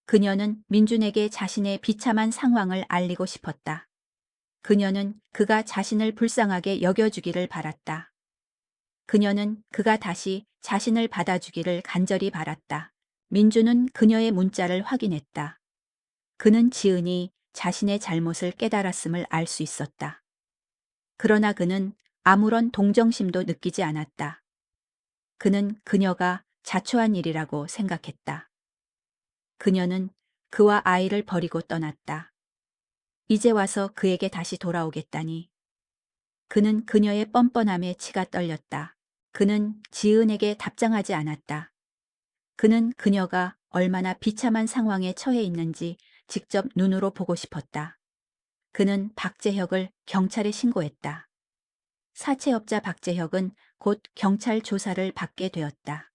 그녀는 민준에게 자신의 비참한 상황을 알리고 싶었다. 그녀는 그가 자신을 불쌍하게 여겨주기를 바랐다. 그녀는 그가 다시 자신을 받아주기를 간절히 바랐다. 민준은 그녀의 문자를 확인했다. 그는 지은이 자신의 잘못을 깨달았음을 알 수 있었다. 그러나 그는 아무런 동정심도 느끼지 않았다. 그는 그녀가 자초한 일이라고 생각했다. 그녀는 그와 아이를 버리고 떠났다. 이제 와서 그에게 다시 돌아오겠다니. 그는 그녀의 뻔뻔함에 치가 떨렸다. 그는 지은에게 답장하지 않았다. 그는 그녀가 얼마나 비참한 상황에 처해 있는지 직접 눈으로 보고 싶었다. 그는 박재혁을 경찰에 신고했다. 사채업자 박재혁은 곧 경찰 조사를 받게 되었다.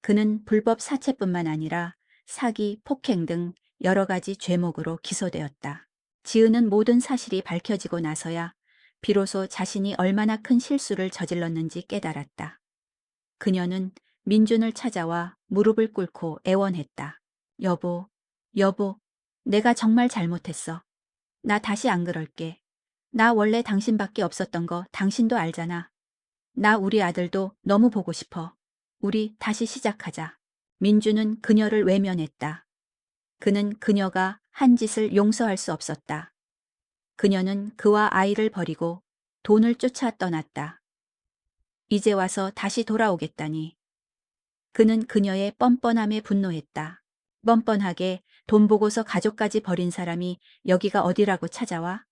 그는 불법 사채뿐만 아니라 사기, 폭행 등 여러 가지 죄목으로 기소되었다. 지은은 모든 사실이 밝혀지고 나서야 비로소 자신이 얼마나 큰 실수를 저질렀는지 깨달았다. 그녀는 민준을 찾아와 무릎을 꿇고 애원했다. 여보, 여보, 내가 정말 잘못했어. 나 다시 안 그럴게. 나 원래 당신밖에 없었던 거 당신도 알잖아. 나 우리 아들도 너무 보고 싶어. 우리 다시 시작하자. 민주는 그녀를 외면했다. 그는 그녀가 한 짓을 용서할 수 없었다. 그녀는 그와 아이를 버리고 돈을 쫓아 떠났다. 이제 와서 다시 돌아오겠다니. 그는 그녀의 뻔뻔함에 분노했다. 뻔뻔하게 돈 보고서 가족까지 버린 사람이 여기가 어디라고 찾아와?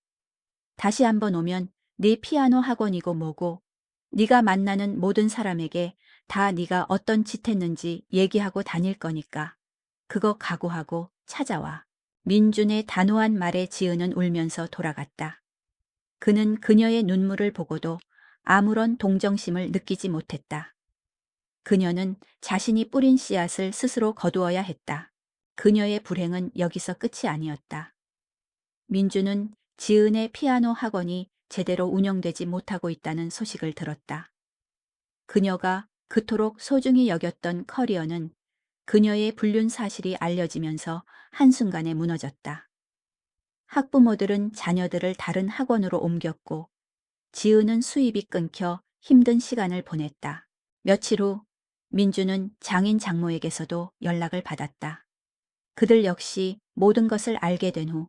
다시 한번 오면 네 피아노 학원이고 뭐고 네가 만나는 모든 사람에게 다 네가 어떤 짓 했는지 얘기하고 다닐 거니까 그거 각오하고 찾아와. 민준의 단호한 말에 지은은 울면서 돌아갔다. 그는 그녀의 눈물을 보고도 아무런 동정심을 느끼지 못했다. 그녀는 자신이 뿌린 씨앗을 스스로 거두어야 했다. 그녀의 불행은 여기서 끝이 아니었다. 민주는 지은의 피아노 학원이 제대로 운영되지 못하고 있다는 소식을 들었다. 그녀가 그토록 소중히 여겼던 커리어는 그녀의 불륜 사실이 알려지면서 한순간에 무너졌다. 학부모들은 자녀들을 다른 학원으로 옮겼고 지은은 수입이 끊겨 힘든 시간을 보냈다. 며칠 후 민주는 장인 장모에게서도 연락을 받았다. 그들 역시 모든 것을 알게 된 후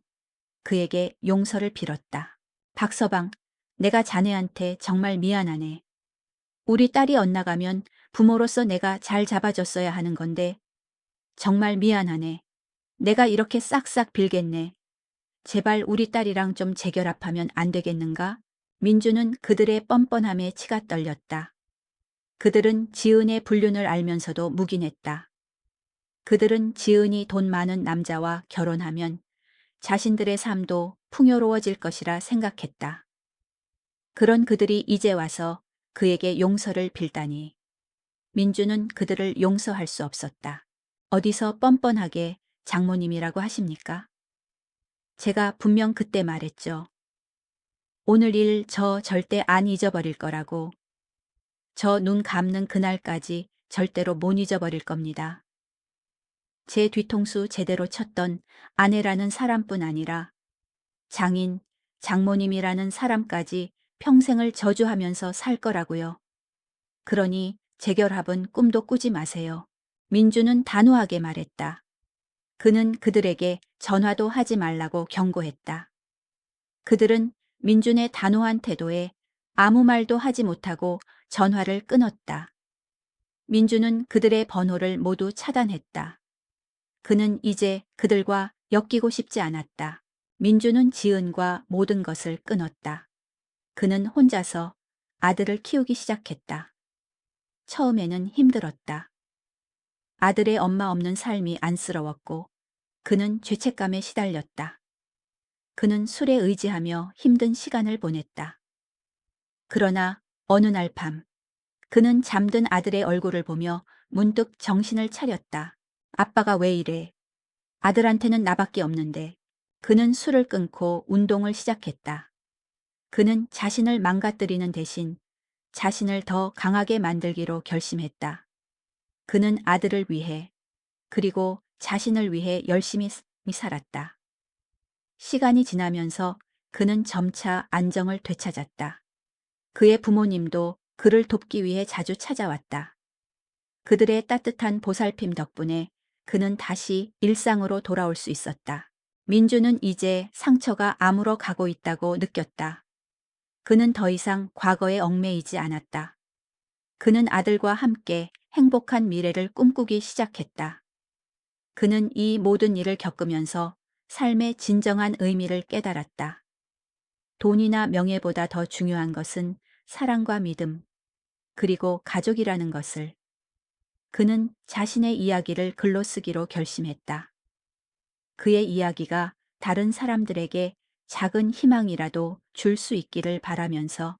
그에게 용서를 빌었다. 박서방, 내가 자네한테 정말 미안하네. 우리 딸이 엇나가면 부모로서 내가 잘 잡아줬어야 하는 건데 정말 미안하네. 내가 이렇게 싹싹 빌겠네. 제발 우리 딸이랑 좀 재결합하면 안 되겠는가? 민주는 그들의 뻔뻔함에 치가 떨렸다. 그들은 지은의 불륜을 알면서도 묵인했다. 그들은 지은이 돈 많은 남자와 결혼하면 자신들의 삶도 풍요로워질 것이라 생각했다. 그런 그들이 이제 와서 그에게 용서를 빌다니. 민주는 그들을 용서할 수 없었다. 어디서 뻔뻔하게 장모님이라고 하십니까? 제가 분명 그때 말했죠. 오늘 일 저 절대 안 잊어버릴 거라고. 저 눈 감는 그날까지 절대로 못 잊어버릴 겁니다. 제 뒤통수 제대로 쳤던 아내라는 사람뿐 아니라 장인, 장모님이라는 사람까지 평생을 저주하면서 살 거라고요. 그러니 재결합은 꿈도 꾸지 마세요. 민주는 단호하게 말했다. 그는 그들에게 전화도 하지 말라고 경고했다. 그들은 민준의 단호한 태도에 아무 말도 하지 못하고 전화를 끊었다. 민주는 그들의 번호를 모두 차단했다. 그는 이제 그들과 엮이고 싶지 않았다. 민주는 지은과 모든 것을 끊었다. 그는 혼자서 아들을 키우기 시작했다. 처음에는 힘들었다. 아들의 엄마 없는 삶이 안쓰러웠고 그는 죄책감에 시달렸다. 그는 술에 의지하며 힘든 시간을 보냈다. 그러나 어느 날 밤, 그는 잠든 아들의 얼굴을 보며 문득 정신을 차렸다. 아빠가 왜 이래? 아들한테는 나밖에 없는데. 그는 술을 끊고 운동을 시작했다. 그는 자신을 망가뜨리는 대신 자신을 더 강하게 만들기로 결심했다. 그는 아들을 위해 그리고 자신을 위해 열심히 살았다. 시간이 지나면서 그는 점차 안정을 되찾았다. 그의 부모님도 그를 돕기 위해 자주 찾아왔다. 그들의 따뜻한 보살핌 덕분에 그는 다시 일상으로 돌아올 수 있었다. 민주는 이제 상처가 아물어 가고 있다고 느꼈다. 그는 더 이상 과거에 얽매이지 않았다. 그는 아들과 함께 행복한 미래를 꿈꾸기 시작했다. 그는 이 모든 일을 겪으면서 삶의 진정한 의미를 깨달았다. 돈이나 명예보다 더 중요한 것은 사랑과 믿음, 그리고 가족이라는 것을. 그는 자신의 이야기를 글로 쓰기로 결심했다. 그의 이야기가 다른 사람들에게 작은 희망이라도 줄 수 있기를 바라면서